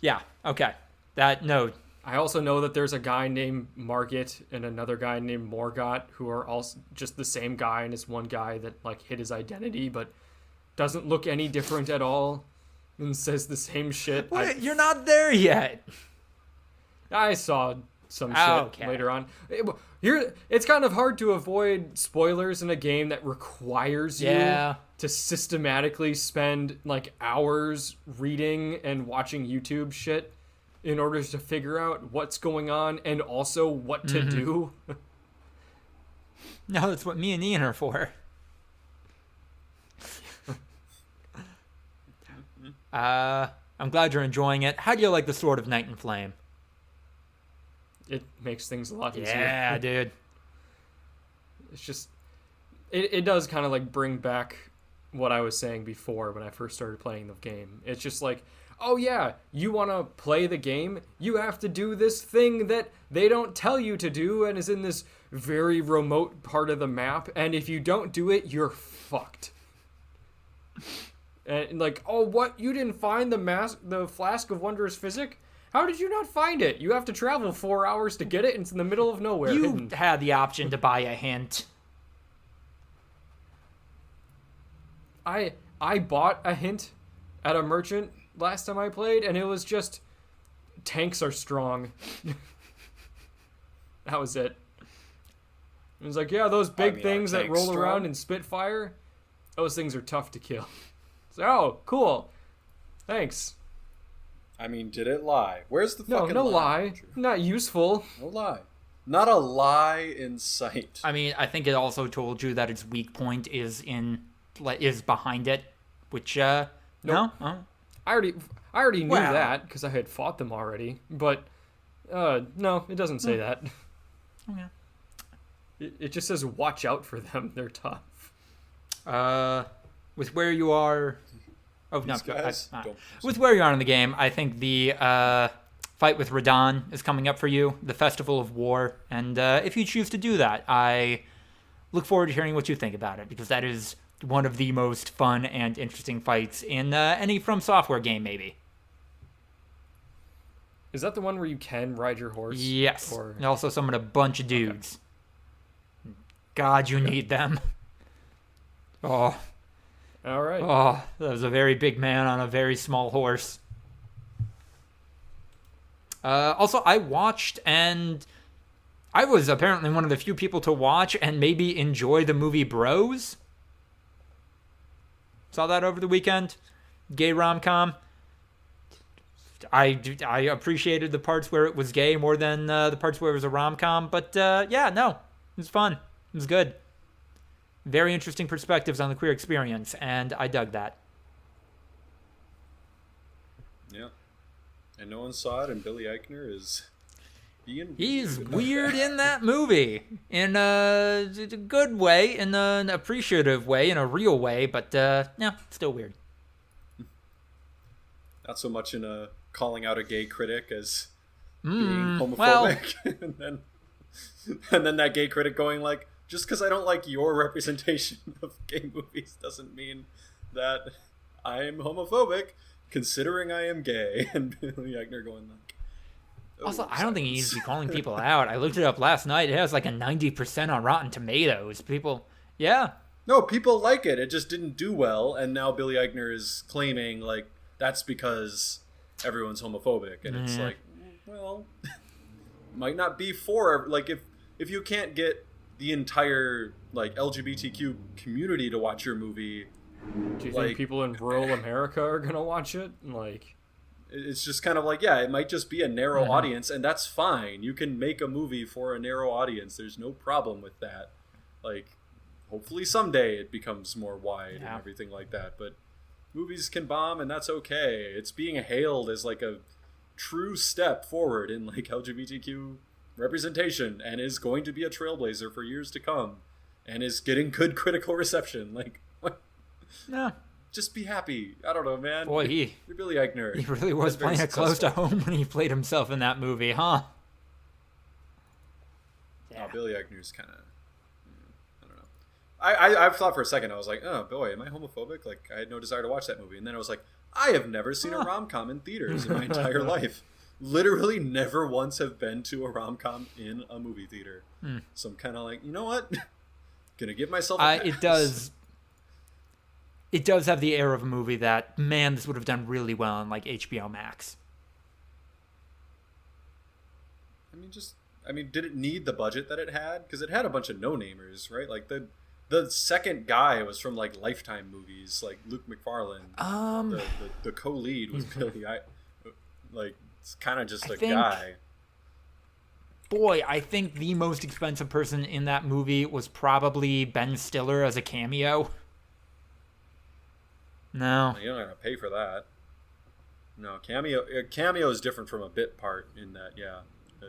Speaker 1: Yeah, okay. No.
Speaker 3: I also know that there's a guy named Margit and another guy named Morgott who are also just the same guy, and it's one guy that, like, hid his identity, but doesn't look any different at all and says the same shit.
Speaker 1: Wait, you're not there yet.
Speaker 3: I saw some shit later on. It's kind of hard to avoid spoilers in a game that requires you to systematically spend like hours reading and watching YouTube shit in order to figure out what's going on and also what to do.
Speaker 1: No, that's what me and Ian are for. I'm glad you're enjoying it. How do you like the Sword of Night and Flame?
Speaker 3: It makes things a lot easier.
Speaker 1: Yeah, dude.
Speaker 3: It's just... It does kind of like bring back what I was saying before when I first started playing the game. It's just like, oh yeah, you want to play the game? You have to do this thing that they don't tell you to do and is in this very remote part of the map. And if you don't do it, you're fucked. And like, oh, what? You didn't find the Flask of Wondrous Physic? How did you not find it? You have to travel 4 hours to get it, and it's in the middle of nowhere.
Speaker 1: You had the option to buy a hint.
Speaker 3: I bought a hint at a merchant last time I played, and it was just, tanks are strong. That was it. It was like, yeah, those big things that roll around and spit fire, those things are tough to kill. So, oh, cool. Thanks.
Speaker 2: I mean, did it lie? Where's the fucking
Speaker 3: No
Speaker 2: lie?
Speaker 3: lie. Not useful.
Speaker 2: No lie. Not a lie in sight.
Speaker 1: I mean, I think it also told you that its weak point is behind it, which
Speaker 3: nope.
Speaker 1: No. Oh.
Speaker 3: I already knew that because I had fought them already. But no, it doesn't say that.
Speaker 1: Okay.
Speaker 3: It just says watch out for them. They're tough.
Speaker 1: With where you are. Oh no!
Speaker 2: Don't.
Speaker 1: With where you are in the game, I think the fight with Radahn is coming up for you, the Festival of War, and if you choose to do that, I look forward to hearing what you think about it, because that is one of the most fun and interesting fights in any From Software game, maybe.
Speaker 3: Is that the one where you can ride your horse?
Speaker 1: Yes, and also summon a bunch of dudes. Okay. God, you need them. Oh.
Speaker 3: All right.
Speaker 1: Oh, that was a very big man on a very small horse. Also, I watched, and I was apparently one of the few people to watch and maybe enjoy the movie Bros. Saw that over the weekend. Gay rom-com. I appreciated the parts where it was gay more than the parts where it was a rom-com, but yeah, no, it was fun. It was good. Very interesting perspectives on the queer experience, and I dug that.
Speaker 2: Yeah. And no one saw it, and Billy Eichner is being
Speaker 1: He's weird in that movie. In a good way, in an appreciative way, in a real way, but yeah, still weird.
Speaker 2: Not so much in a calling out a gay critic as being homophobic. Well, and then that gay critic going like, just because I don't like your representation of gay movies doesn't mean that I'm homophobic, considering I am gay. And Billy Eichner going like...
Speaker 1: Also, I don't think he needs to be calling people out. I looked it up last night. It has like a 90% on Rotten Tomatoes. People, yeah.
Speaker 2: No, people like it. It just didn't do well. And now Billy Eichner is claiming like that's because everyone's homophobic. And it's like, well, might not be for... Like if you can't get the entire like LGBTQ community to watch your movie,
Speaker 3: do you think people in rural America are gonna watch it? Like,
Speaker 2: it's just kind of like, yeah, it might just be a narrow audience, and that's fine. You can make a movie for a narrow audience. There's no problem with that. Like, hopefully someday it becomes more wide and everything like that. But movies can bomb, and that's okay. It's being hailed as like a true step forward in like LGBTQ representation, and is going to be a trailblazer for years to come, and is getting good critical reception. Like, what?
Speaker 1: Yeah,
Speaker 2: just be happy. I don't know, man.
Speaker 1: Boy,
Speaker 2: you're Billy Eichner.
Speaker 1: He really was playing it close to home when he played himself in that movie, huh?
Speaker 2: Yeah. Oh, Billy Eichner's kind of, I don't know. I've thought for a second, I was like, oh boy, am I homophobic? Like, I had no desire to watch that movie. And then I was like, I have never seen a rom-com in theaters in my entire life. Literally never once have been to a rom-com in a movie theater. So I'm kind of like, you know what? Gonna give myself a pass.
Speaker 1: It does have the air of a movie that, man, this would have done really well on like HBO Max.
Speaker 2: I mean, did it need the budget that it had? Because it had a bunch of no-namers, right? Like the second guy was from like Lifetime movies, like Luke McFarlane. The co-lead was Billy. Like it's kind of just a guy.
Speaker 1: Boy, I think the most expensive person in that movie was probably Ben Stiller as a cameo. No.
Speaker 2: You don't have to pay for that. No, cameo is different from a bit part in that, yeah.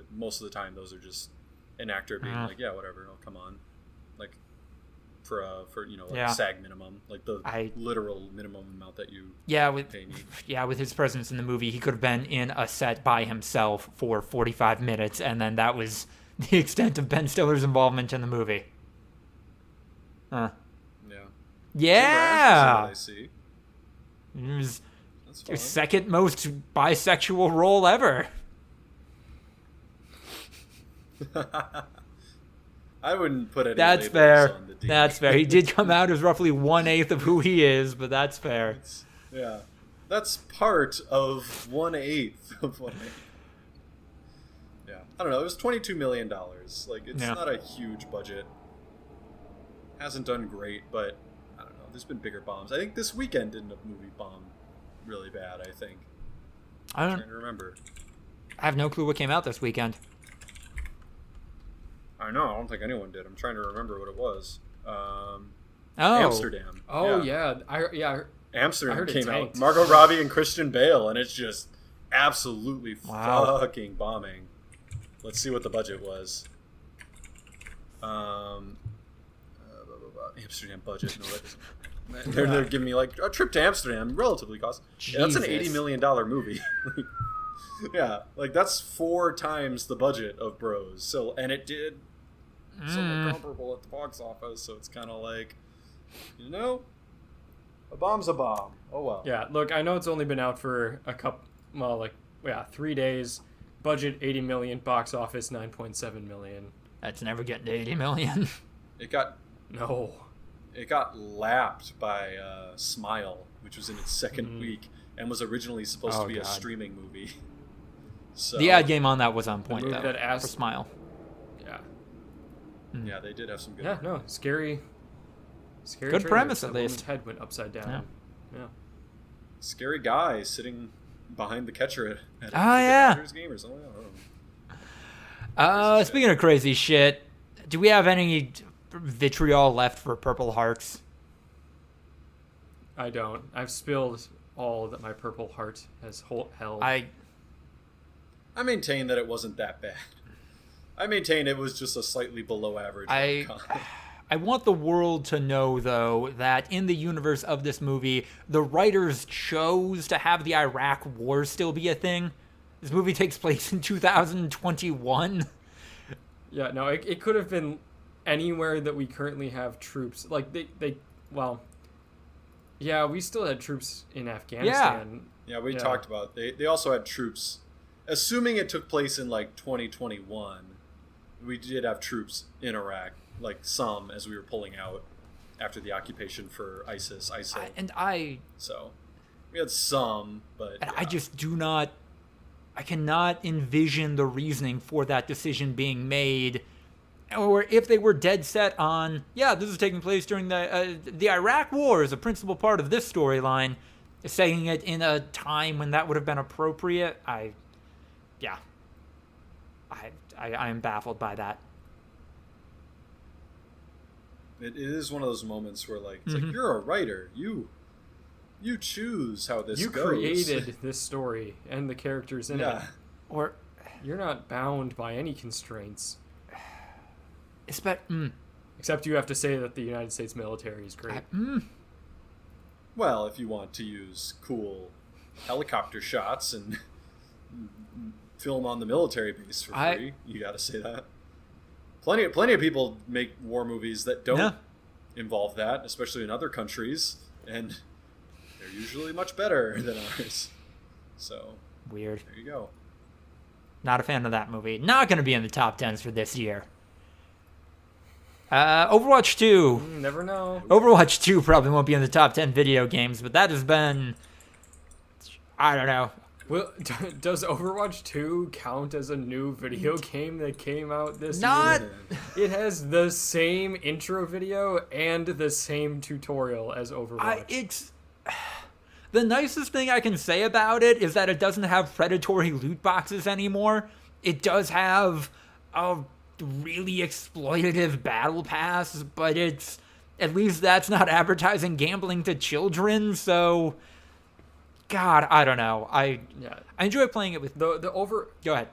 Speaker 2: Most of the time, those are just an actor being like, yeah, whatever, no, come on. Like, for SAG minimum, like the literal minimum amount that you pay me.
Speaker 1: Yeah, with his presence in the movie, he could have been in a set by himself for 45 minutes, and then that was the extent of Ben Stiller's involvement in the movie. Huh. Yeah!
Speaker 2: I see.
Speaker 1: It was your second most bisexual role ever.
Speaker 2: I wouldn't put any
Speaker 1: That's
Speaker 2: labels
Speaker 1: fair.
Speaker 2: on the D.
Speaker 1: That's fair. He did come out as roughly 1/8 of who he is, but that's fair.
Speaker 2: That's part of 1/8 of 1/8. Yeah, I don't know. It was $22 million. Like, it's not a huge budget. Hasn't done great, but I don't know. There's been bigger bombs. I think this weekend didn't a movie bomb really bad. I think. I'm trying to remember.
Speaker 1: I have no clue what came out this weekend.
Speaker 2: I know. I don't think anyone did. I'm trying to remember what it was. Amsterdam.
Speaker 3: Oh yeah.
Speaker 2: Amsterdam came out. Margot Robbie and Christian Bale, and it's just absolutely fucking bombing. Let's see what the budget was. Amsterdam budget. No, they're giving me like a trip to Amsterdam, relatively cost. Yeah, that's an $80 million movie. Yeah, like that's 4 times the budget of Bros. So, and it did somewhat comparable at the box office. So it's kind of like, a bomb's a bomb. Oh well.
Speaker 3: Yeah, look, I know it's only been out for 3 days. Budget $80 million, box office $9.7 million.
Speaker 1: That's never getting to $80 million.
Speaker 2: It got lapped by Smile, which was in its second week and was originally supposed to be a streaming movie. So,
Speaker 1: the ad game on that was on point, though, for Smile.
Speaker 3: Yeah.
Speaker 2: Yeah, they did have some good...
Speaker 3: Yeah, no, scary
Speaker 1: good premise, at least.
Speaker 3: His head went upside down. Yeah.
Speaker 2: Scary guy sitting behind the catcher at a Dodgers game or something. I don't know.
Speaker 1: Speaking of crazy shit, do we have any vitriol left for Purple Hearts?
Speaker 3: I don't. I've spilled all that my Purple Heart has held.
Speaker 2: I maintain that it wasn't that bad. I maintain it was just a slightly below average.
Speaker 1: I want the world to know, though, that in the universe of this movie, the writers chose to have the Iraq War still be a thing. This movie takes place in 2021.
Speaker 3: Yeah, no, it could have been anywhere that we currently have troops. Like, we still had troops in Afghanistan.
Speaker 2: Yeah, we talked about they also had troops. Assuming it took place in, 2021, we did have troops in Iraq, some, as we were pulling out after the occupation for ISIL. So, we had some, but...
Speaker 1: And I just I cannot envision the reasoning for that decision being made, or if they were dead set on, this is taking place during the Iraq War as a principal part of this storyline, saying it in a time when that would have been appropriate. I am baffled by that.
Speaker 2: It is one of those moments where, it's like, you're a writer. You choose how this goes.
Speaker 3: You created this story and the characters in it.
Speaker 1: Or
Speaker 3: you're not bound by any constraints.
Speaker 1: Except
Speaker 3: you have to say that the United States military is great.
Speaker 2: Well, if you want to use cool helicopter shots and film on the military base for free, you got to say that. Plenty of people make war movies that don't involve that, especially in other countries, and they're usually much better than ours. So
Speaker 1: weird.
Speaker 2: There you go.
Speaker 1: Not a fan of that movie. Not going to be in the top 10s for this year. Overwatch 2.
Speaker 3: Never know.
Speaker 1: Overwatch 2 probably won't be in the top 10 video games, but that has been... I don't know.
Speaker 3: Well, does Overwatch 2 count as a new video game that came out this
Speaker 1: year?
Speaker 3: It has the same intro video and the same tutorial as Overwatch.
Speaker 1: The nicest thing I can say about it is that it doesn't have predatory loot boxes anymore. It does have a really exploitative battle pass, but at least that's not advertising gambling to children, so God, I don't know. I enjoy playing it with
Speaker 3: Go
Speaker 1: ahead.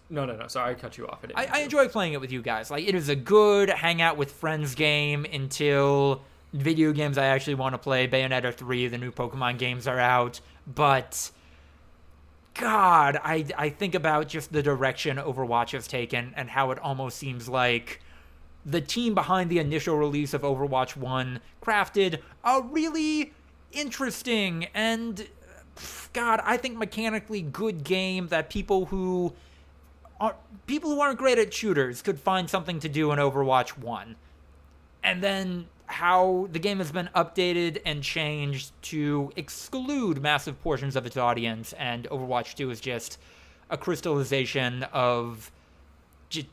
Speaker 3: No. Sorry, I cut you off.
Speaker 1: I enjoy playing it with you guys. Like, it is a good hangout with friends game until video games I actually want to play. Bayonetta 3, the new Pokemon games are out, but God, I think about just the direction Overwatch has taken and how it almost seems like the team behind the initial release of Overwatch 1 crafted a really interesting and, God, I think mechanically good game that people who aren't great at shooters could find something to do in Overwatch 1. And then how the game has been updated and changed to exclude massive portions of its audience, and Overwatch 2 is just a crystallization of just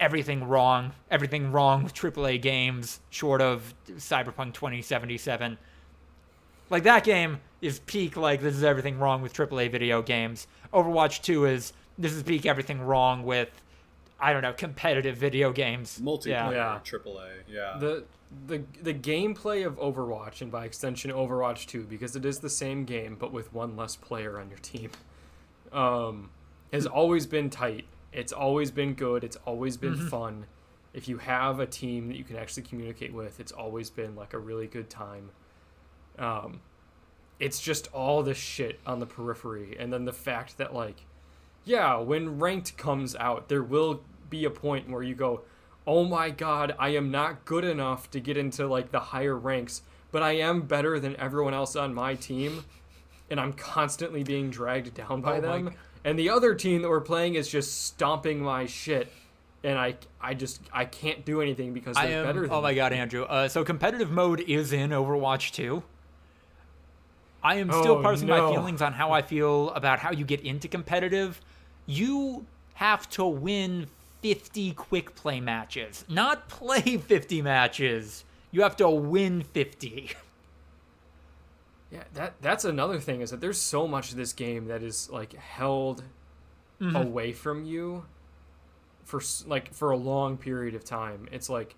Speaker 1: everything wrong with AAA games short of Cyberpunk 2077. Like, that game is peak, like, this is everything wrong with AAA video games. Overwatch 2 is, this is peak everything wrong with, I don't know, competitive video games.
Speaker 2: Multiplayer, AAA, yeah.
Speaker 3: The gameplay of Overwatch, and by extension Overwatch 2, because it is the same game but with one less player on your team, has always been tight. It's always been good. It's always been fun. If you have a team that you can actually communicate with, it's always been like a really good time. It's just all this shit on the periphery, and then the fact that, like, when ranked comes out, there will be a point where you go, oh my God, I am not good enough to get into, like, the higher ranks, but I am better than everyone else on my team, and I'm constantly being dragged down by them. And the other team that we're playing is just stomping my shit, and I can't do anything because they're better than me.
Speaker 1: Oh my God, Andrew. So competitive mode is in Overwatch 2. I am still parsing my feelings on how I feel about how you get into competitive. You have to win 50 quick play matches, not play 50 matches. You have to win 50.
Speaker 3: Yeah, that's another thing, is that there's so much of this game that is, like, held away from you for a long period of time. It's like,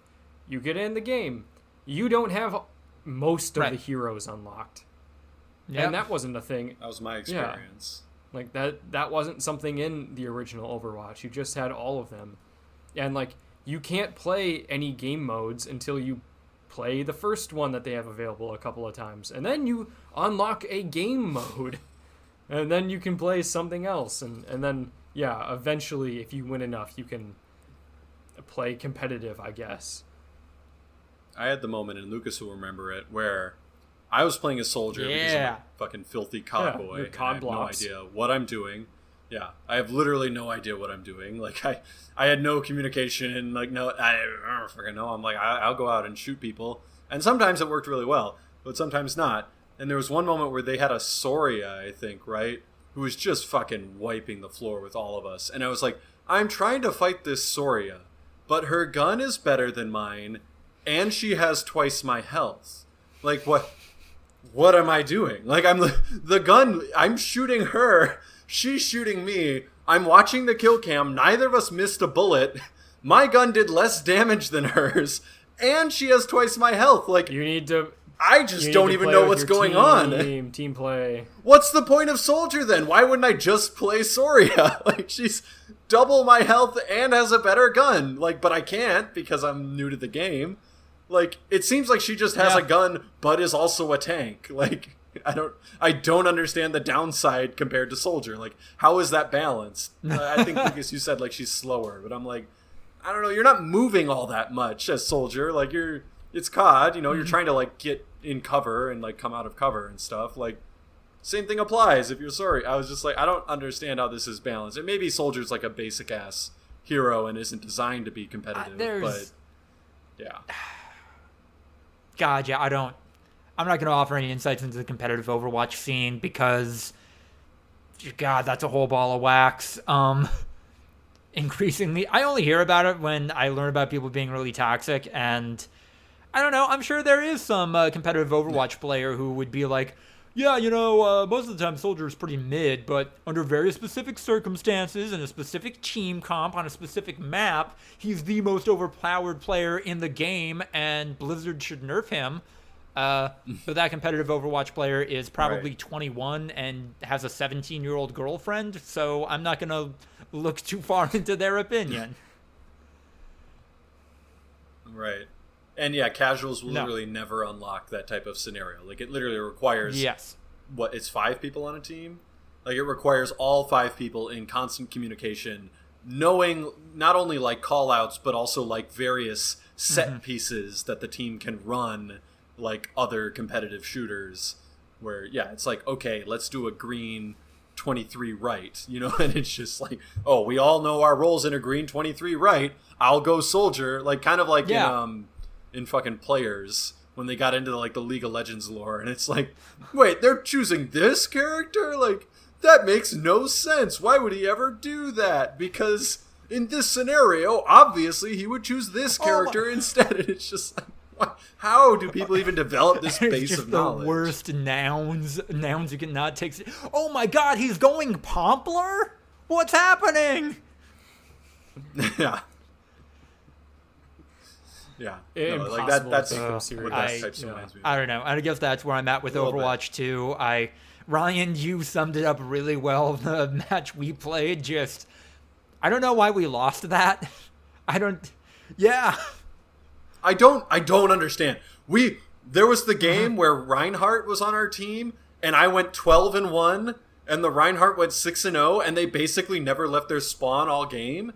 Speaker 3: you get in the game, you don't have most of the heroes unlocked. Yep. And that wasn't a thing.
Speaker 2: That was my experience.
Speaker 3: Yeah. Like, that wasn't something in the original Overwatch. You just had all of them. And, like, you can't play any game modes until you play the first one that they have available a couple of times. And then you unlock a game mode. And then you can play something else. And then, eventually, if you win enough, you can play competitive, I guess.
Speaker 2: I had the moment, and Lucas will remember it, where I was playing a soldier because I'm a fucking filthy COD boy. And I have no idea what I'm doing. Yeah, I have literally no idea what I'm doing. Like, I had no communication, and, like, I don't freaking know. I'm like, I'll go out and shoot people. And sometimes it worked really well, but sometimes not. And there was one moment where they had a Soria, I think, right? Who was just fucking wiping the floor with all of us. And I was like, I'm trying to fight this Soria, but her gun is better than mine, and she has twice my health. Like, what am I doing? Like, I'm the gun, I'm shooting her, she's shooting me, I'm watching the kill cam, neither of us missed a bullet, my gun did less damage than hers, and she has twice my health. Like, I just don't even know what's going on.
Speaker 3: Team play.
Speaker 2: What's the point of soldier then? Why wouldn't I just play Soria? Like, she's double my health and has a better gun. Like, but I can't because I'm new to the game. Like, it seems like she just has a gun, but is also a tank. Like, I don't understand the downside compared to Soldier. Like, how is that balanced? I think, Lucas, you said, like, she's slower, but I'm like, I don't know, you're not moving all that much as Soldier. Like, it's COD, you know, you're trying to, like, get in cover and, like, come out of cover and stuff. Like, same thing applies if you're sorry. I was just like, I don't understand how this is balanced. And maybe Soldier's, like, a basic-ass hero and isn't designed to be competitive, but, yeah.
Speaker 1: God, yeah, I'm not going to offer any insights into the competitive Overwatch scene because, God, that's a whole ball of wax. Increasingly, I only hear about it when I learn about people being really toxic, and I don't know, I'm sure there is some competitive Overwatch player who would be like, yeah, you know, most of the time Soldier is pretty mid, but under very specific circumstances and a specific team comp on a specific map, he's the most overpowered player in the game, and Blizzard should nerf him. But that competitive Overwatch player is probably 21 and has a 17-year-old girlfriend, so I'm not going to look too far into their opinion.
Speaker 2: Right. And yeah, casuals will literally never unlock that type of scenario. Like, it literally requires, it's 5 people on a team? Like, it requires all 5 people in constant communication, knowing not only, like, call-outs, but also, like, various set pieces that the team can run, like other competitive shooters, where, it's like, okay, let's do a green 23 right, you know, and it's just like, oh, we all know our roles in a green 23 right, I'll go Soldier, like, kind of like in fucking Players when they got into the League of Legends lore, and it's like, wait, they're choosing this character? Like, that makes no sense. Why would he ever do that? Because in this scenario, obviously he would choose this character instead. And it's just like, what? How do people even develop this base of knowledge?
Speaker 1: The worst nouns you cannot take. Oh my God, he's going Pompler? What's happening?
Speaker 2: Yeah. No, like that's what that types reminds me of.
Speaker 1: I don't know. I guess that's where I'm at with Overwatch 2. Ryan, you summed it up really well. The match we played, I don't know why we lost that. I don't
Speaker 2: understand. There was the game where Reinhardt was on our team, and I went 12-1, and the Reinhardt went 6-0, and they basically never left their spawn all game.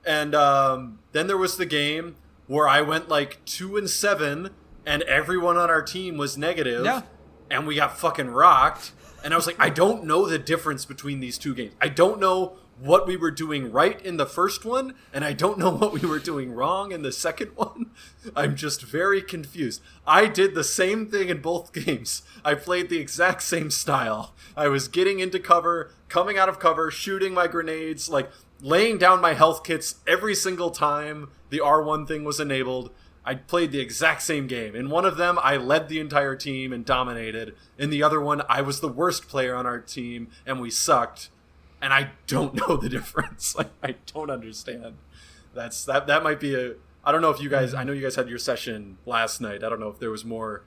Speaker 2: And then there was the game where I went 2-7, and everyone on our team was negative, and we got fucking rocked. And I was like, I don't know the difference between these two games. I don't know what we were doing right in the first one, and I don't know what we were doing wrong in the second one. I'm just very confused. I did the same thing in both games. I played the exact same style. I was getting into cover, coming out of cover, shooting my grenades, laying down my health kits every single time the R1 thing was enabled. I played the exact same game. In one of them, I led the entire team and dominated. In the other one, I was the worst player on our team, and we sucked. And I don't know the difference. I don't understand. That might be I don't know if you guys, I know you guys had your session last night. I don't know if there was more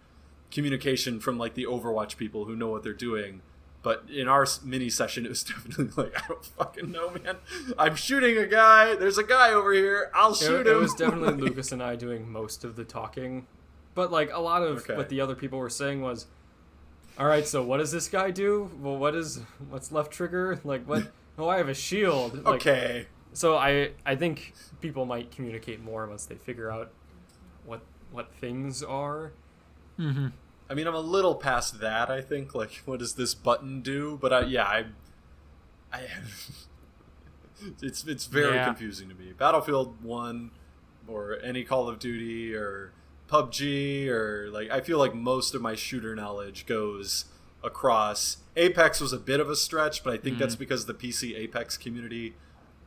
Speaker 2: communication from the Overwatch people who know what they're doing. But in our mini session, it was definitely I don't fucking know, man. I'm shooting a guy. There's a guy over here. I'll shoot him.
Speaker 3: It was definitely Lucas and I doing most of the talking. But a lot of what the other people were saying was, all right, so what does this guy do? Well, what's left trigger? What? Oh, I have a shield.
Speaker 2: Okay.
Speaker 3: So I think people might communicate more once they figure out what things are.
Speaker 1: Mm-hmm.
Speaker 2: I mean, I'm a little past that, I think. What does this button do? But I it's very confusing to me. Battlefield 1 or any Call of Duty or PUBG or I feel like most of my shooter knowledge goes across. Apex was a bit of a stretch, but I think that's because the PC Apex community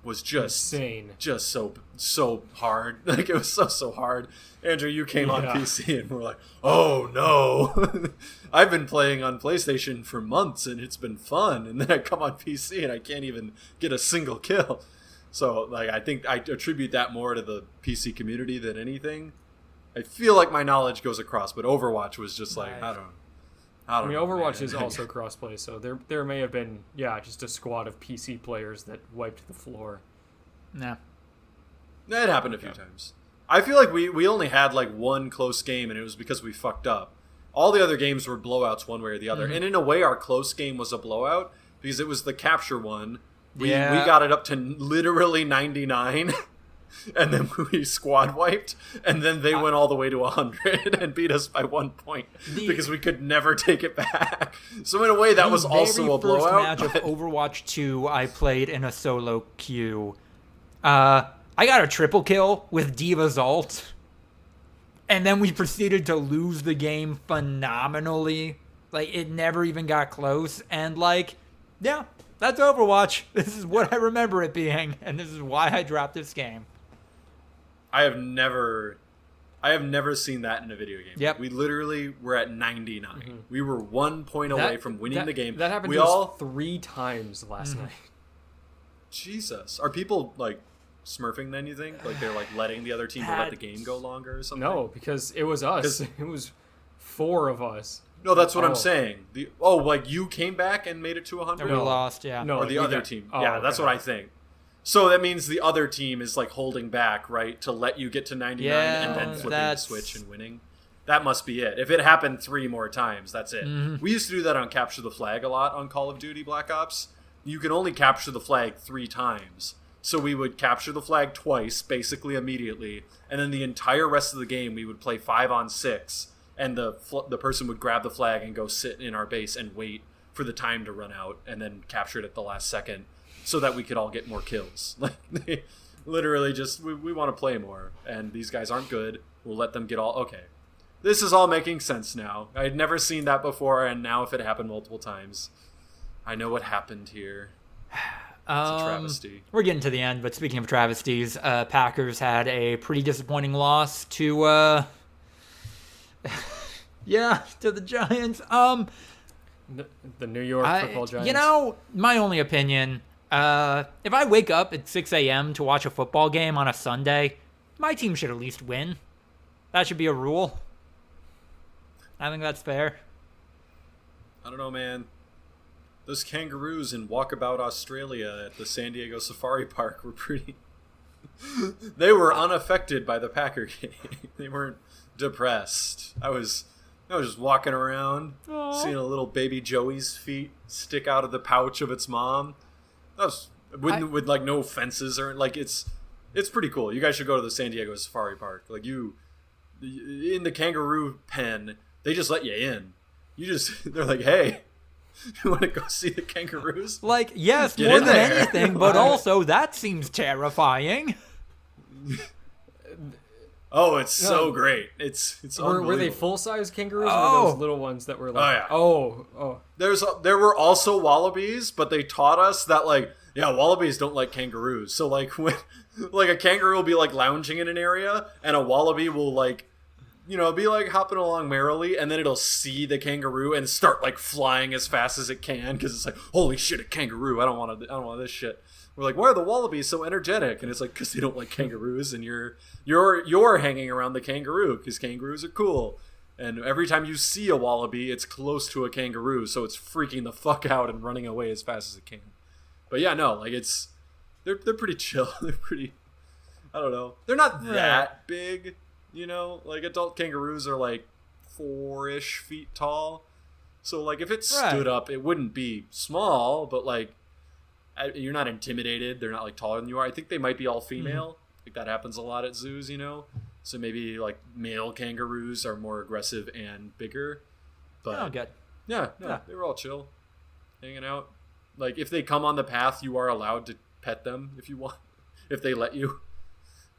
Speaker 2: was just
Speaker 3: insane,
Speaker 2: just so hard. It was so hard. Andrew, you came on PC and were like, "Oh no, I've been playing on PlayStation for months and it's been fun." And then I come on PC and I can't even get a single kill. So I think I attribute that more to the PC community than anything. I feel like my knowledge goes across, but Overwatch was just I don't know.
Speaker 3: I mean, Overwatch is also crossplay, so there may have been just a squad of PC players that wiped the floor.
Speaker 1: Nah.
Speaker 2: It happened a few times. I feel like we only had like one close game, and it was because we fucked up. All the other games were blowouts one way or the other. And in a way, our close game was a blowout because it was the capture one. We got it up to literally 99, and then we squad wiped, and then they went all the way to 100 and beat us by 1 point because we could never take it back. So in a way, that was also a blowout.
Speaker 1: The very first match of Overwatch 2 I played in a solo queue, I got a triple kill with Diva's ult, and then we proceeded to lose the game phenomenally. Like, it never even got close, and like, yeah, that's Overwatch. This is what I remember it being, and this is why I dropped this game.
Speaker 2: I have never seen that in a video game.
Speaker 1: Yep.
Speaker 2: We literally were at 99. Mm-hmm. We were 1 point away from winning the game.
Speaker 3: That happened to us 3 times last night.
Speaker 2: Jesus. Are people, like, smurfing then, you think? Like, they're, like, letting the other team let the game go longer or something?
Speaker 3: No, because it was us. It was 4 of us.
Speaker 2: No, that's what I'm saying. Like, you came back and made it to 100?
Speaker 1: And we lost, yeah.
Speaker 2: No, or the other team. Yeah, that's what I think. So that means the other team is like holding back, right, to let you get to 99 and then flipping the switch and winning. That must be it. If it happened 3 more times, that's it. Mm-hmm. We used to do that on Capture the Flag a lot on Call of Duty Black Ops. You can only capture the flag 3 times. So we would capture the flag twice, basically immediately, and then the entire rest of the game we would play 5-on-6, and the person would grab the flag and go sit in our base and wait for the time to run out, and then capture it at the last second. So that we could all get more kills. Like, they literally just, we want to play more. And these guys aren't good. We'll let them get all, okay. This is all making sense now. I had never seen that before, and now if it happened multiple times, I know what happened here. It's a travesty.
Speaker 1: We're getting to the end, but speaking of travesties, Packers had a pretty disappointing loss to, to the Giants.
Speaker 3: The New York football Giants.
Speaker 1: You know, my only opinion... if I wake up at 6 a.m. to watch a football game on a Sunday, my team should at least win. That should be a rule. I think that's fair.
Speaker 2: I don't know, man. Those kangaroos in Walkabout Australia at the San Diego Safari Park were pretty... They were unaffected by the Packer game. They weren't depressed. I was just walking around, seeing a little baby Joey's feet stick out of the pouch of its mom. With like no fences or like it's pretty cool. You guys should go to the San Diego Safari Park. Like in the kangaroo pen, they just let you in. They're like, hey, you want to go see the kangaroos?
Speaker 1: Like, yes, more than anything, but also that seems terrifying.
Speaker 2: Oh, it's so great. It's
Speaker 3: were they full-size kangaroos or were those little ones that were like...
Speaker 2: There were also wallabies, but they taught us that, like, wallabies don't like kangaroos. So, like, when like a kangaroo will be, like, lounging in an area, and a wallaby will, like, be, like, hopping along merrily, and then it'll see the kangaroo and start, like, flying as fast as it can, because it's like, holy shit, a kangaroo. I don't want this shit. We're like, why are the wallabies so energetic? And it's like, because they don't like kangaroos, and you're hanging around the kangaroo because kangaroos are cool. And every time you see a wallaby, it's close to a kangaroo, so it's freaking the fuck out and running away as fast as it can. But yeah, no, like they're pretty chill. They're pretty, I don't know. They're not that big, Like adult kangaroos are like 4-ish feet tall. So like if it stood up, it wouldn't be small, but like. You're not intimidated. They're not like taller than you are. I think they might be all female. Mm-hmm. Like that happens a lot at zoos, So maybe like male kangaroos are more aggressive and bigger. But
Speaker 1: good.
Speaker 2: Yeah, they were all chill, hanging out. Like if they come on the path, you are allowed to pet them if you want, if they let you.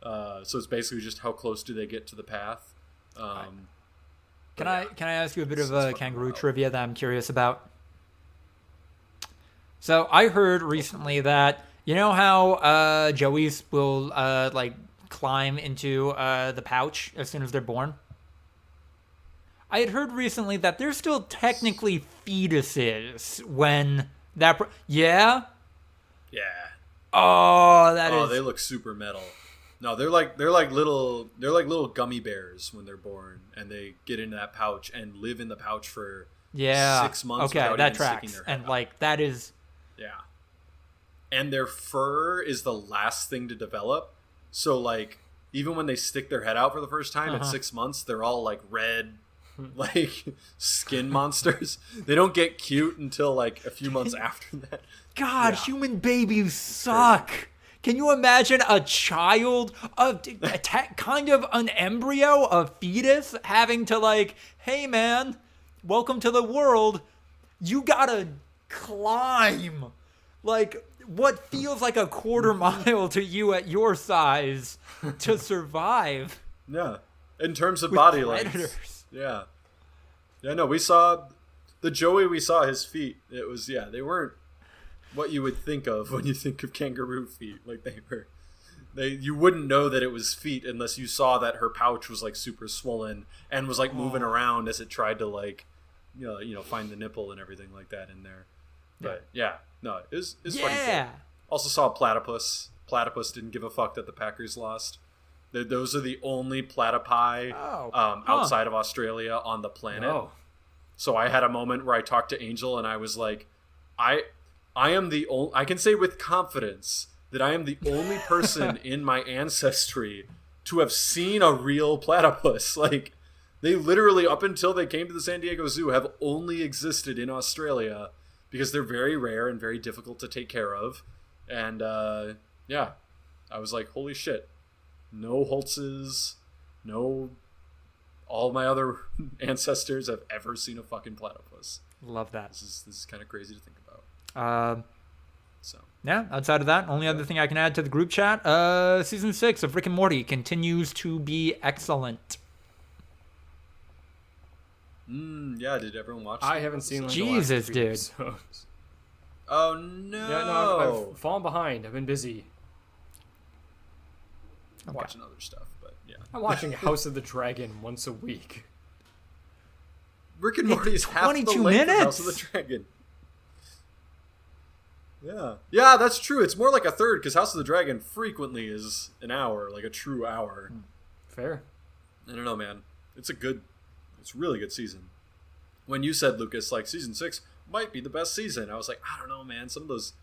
Speaker 2: So it's basically just how close do they get to the path.
Speaker 1: Can I ask you a bit of a kangaroo trivia that I'm curious about? So I heard recently that, you know how joeys will like climb into the pouch as soon as they're born? I had heard recently that they're still technically fetuses when that... Yeah?
Speaker 2: Yeah.
Speaker 1: Oh, that is...
Speaker 2: Oh, they look super metal. No, they're like little gummy bears when they're born, and they get into that pouch and live in the pouch for 6 months.
Speaker 1: Okay, that tracks. And
Speaker 2: out.
Speaker 1: Like that is...
Speaker 2: Yeah. And their fur is the last thing to develop. So like even when they stick their head out for the first time at 6 months, they're all like red, like skin monsters. They don't get cute until like a few months after that.
Speaker 1: God, human babies suck. Can you imagine a child, kind of an embryo, a fetus, having to like, hey man, welcome to the world. You gotta climb. Like, what feels like a quarter mile to you at your size to survive.
Speaker 2: Yeah. In terms of body length. Yeah. Yeah, no, we saw the Joey, we saw his feet. It was, they weren't what you would think of when you think of kangaroo feet. Like you wouldn't know that it was feet unless you saw that her pouch was like super swollen and was like moving around as it tried to like, find the nipple and everything like that in there. But no, it was fucking cool. Also saw a platypus. Platypus didn't give a fuck that the Packers lost. Those are the only platypi outside of Australia on the planet. Oh. So I had a moment where I talked to Angel and I was like, I am the only. I can say with confidence that I am the only person in my ancestry to have seen a real platypus. Like, they literally, up until they came to the San Diego Zoo, have only existed in Australia because they're very rare and very difficult to take care of. And I was like, holy shit. No Holtzes, no all my other ancestors have ever seen a fucking platypus.
Speaker 1: Love that.
Speaker 2: This is kind of crazy to think about.
Speaker 1: Outside of that, only other thing I can add to the group chat, season 6 of Rick and Morty continues to be excellent.
Speaker 2: Did everyone watch
Speaker 3: I haven't seen like
Speaker 1: Jesus, dude.
Speaker 3: Episodes.
Speaker 2: Oh no.
Speaker 3: Yeah, no, I've fallen behind. I've been busy.
Speaker 2: I'm watching other stuff, but
Speaker 3: I'm watching House of the Dragon once a week.
Speaker 2: Rick and Morty is half the length of House of the Dragon. Yeah, that's true. It's more like a third because House of the Dragon frequently is an hour, like a true hour.
Speaker 3: Fair.
Speaker 2: I don't know, man. It's a really good season. When you said, Lucas, like season 6 might be the best season, I was like, I don't know, man. Some of those,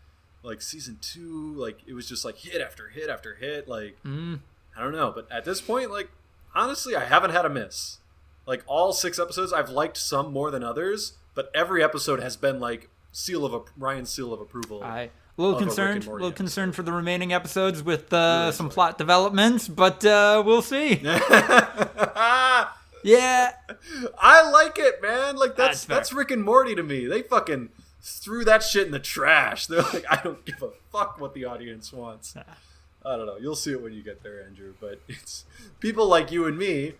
Speaker 2: like season 2, like it was just like hit after hit after hit. Like, I don't know. But at this point, like, honestly, I haven't had a miss. Like all 6 episodes, I've liked some more than others, but every episode has been like Ryan's seal of approval.
Speaker 1: A little concerned for the remaining episodes with some plot developments, but we'll see. Yeah,
Speaker 2: I like it, man. Like that's Rick and Morty to me. They fucking threw that shit in the trash. They're like, I don't give a fuck what the audience wants. I don't know. You'll see it when you get there, Andrew. But it's people like you and me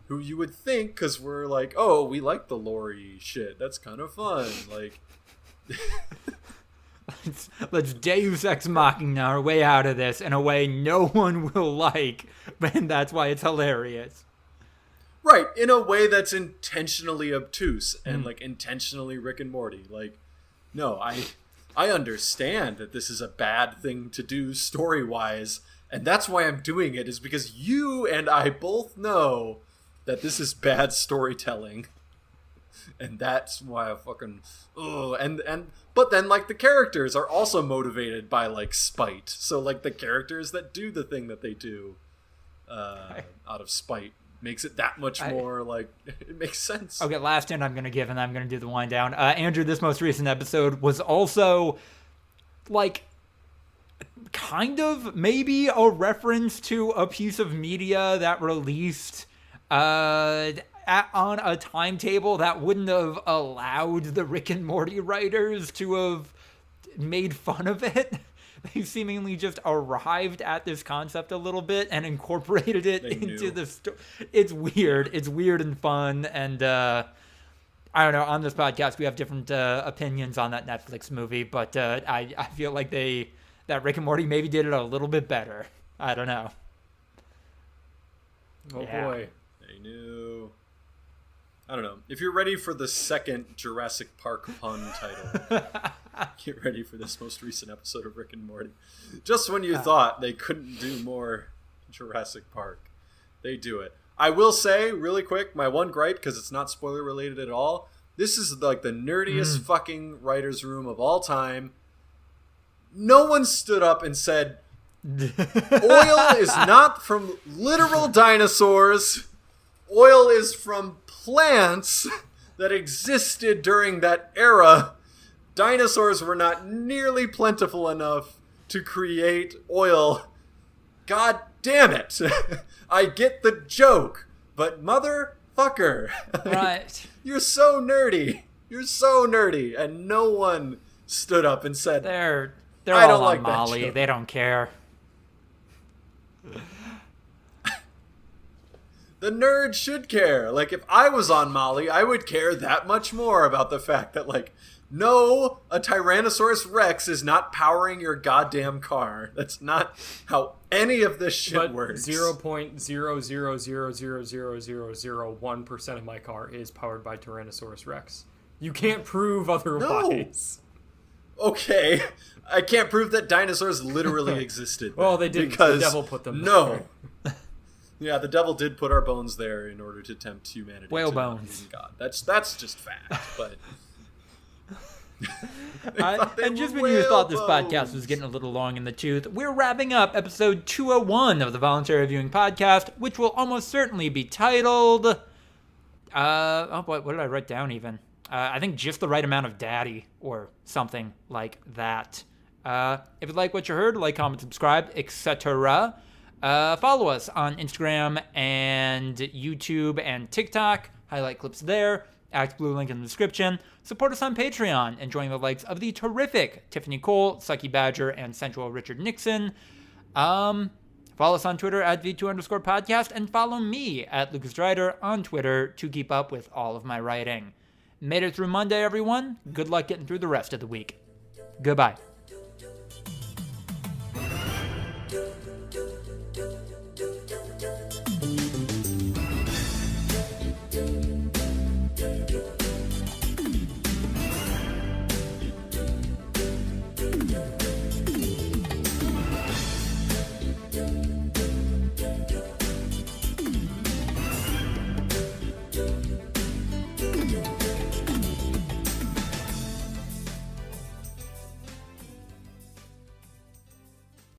Speaker 2: who you would think, because we're like, oh, we like the Lori shit. That's kind of fun. Like,
Speaker 1: let's Deus Ex Machina our way out of this in a way no one will like, and that's why it's hilarious.
Speaker 2: Right, in a way that's intentionally obtuse and like intentionally Rick and Morty. Like, no, I understand that this is a bad thing to do story-wise, and that's why I'm doing it, is because you and I both know that this is bad storytelling. And that's why I fucking but then like the characters are also motivated by like spite. So like the characters that do the thing that they do out of spite makes it that much more like it makes sense.
Speaker 1: Okay, last hint I'm gonna give, and I'm gonna do the wind down. Andrew, this most recent episode was also like kind of maybe a reference to a piece of media that released on a timetable that wouldn't have allowed the Rick and Morty writers to have made fun of it. They seemingly just arrived at this concept a little bit and incorporated it into the story. It's weird. It's weird and fun. And I don't know. On this podcast, we have different opinions on that Netflix movie, but I feel like that Rick and Morty maybe did it a little bit better. I don't know.
Speaker 3: Oh boy,
Speaker 2: they knew. I don't know. If you're ready for the second Jurassic Park pun title, get ready for this most recent episode of Rick and Morty. Just when you thought they couldn't do more Jurassic Park, they do it. I will say, really quick, my one gripe, because it's not spoiler related at all, this is like the nerdiest fucking writer's room of all time. No one stood up and said, Oil is not from literal dinosaurs. Oil is from plants that existed during that era. Dinosaurs were not nearly plentiful enough to create oil. God damn it. I get the joke, but motherfucker.
Speaker 1: Right.
Speaker 2: You're so nerdy. You're so nerdy. And no one stood up and said,
Speaker 1: They're
Speaker 2: I
Speaker 1: all
Speaker 2: don't
Speaker 1: on
Speaker 2: like that
Speaker 1: Molly.
Speaker 2: joke.
Speaker 1: They don't care.
Speaker 2: The nerd should care. Like, if I was on Molly, I would care that much more about the fact that, like, no, a Tyrannosaurus Rex is not powering your goddamn car. That's not how any of this shit works.
Speaker 3: 0.000000001% of my car is powered by Tyrannosaurus Rex. You can't prove otherwise.
Speaker 2: No. Okay. I can't prove that dinosaurs literally existed.
Speaker 3: Well, they didn't.
Speaker 2: Because
Speaker 3: The devil put them
Speaker 2: there. Yeah, the devil did put our bones there in order to tempt humanity.
Speaker 1: Whale
Speaker 2: to
Speaker 1: bones.
Speaker 2: God. That's just fact, but...
Speaker 1: And just when you thought this podcast was getting a little long in the tooth, we're wrapping up episode 201 of the Voluntary Viewing podcast, which will almost certainly be titled... what did I write down even? I think just the right amount of daddy or something like that. If you like what you heard, like, comment, subscribe, etc. Follow us on Instagram and YouTube and TikTok. Highlight clips there. ActBlue link in the description. Support us on Patreon, enjoying the likes of the terrific Tiffany Cole, Sucky Badger, and Sensual Richard Nixon. Follow us on Twitter at V2_podcast, and follow me at Lucas Drider on Twitter to keep up with all of my writing. Made it through Monday, everyone. Good luck getting through the rest of the week. Goodbye.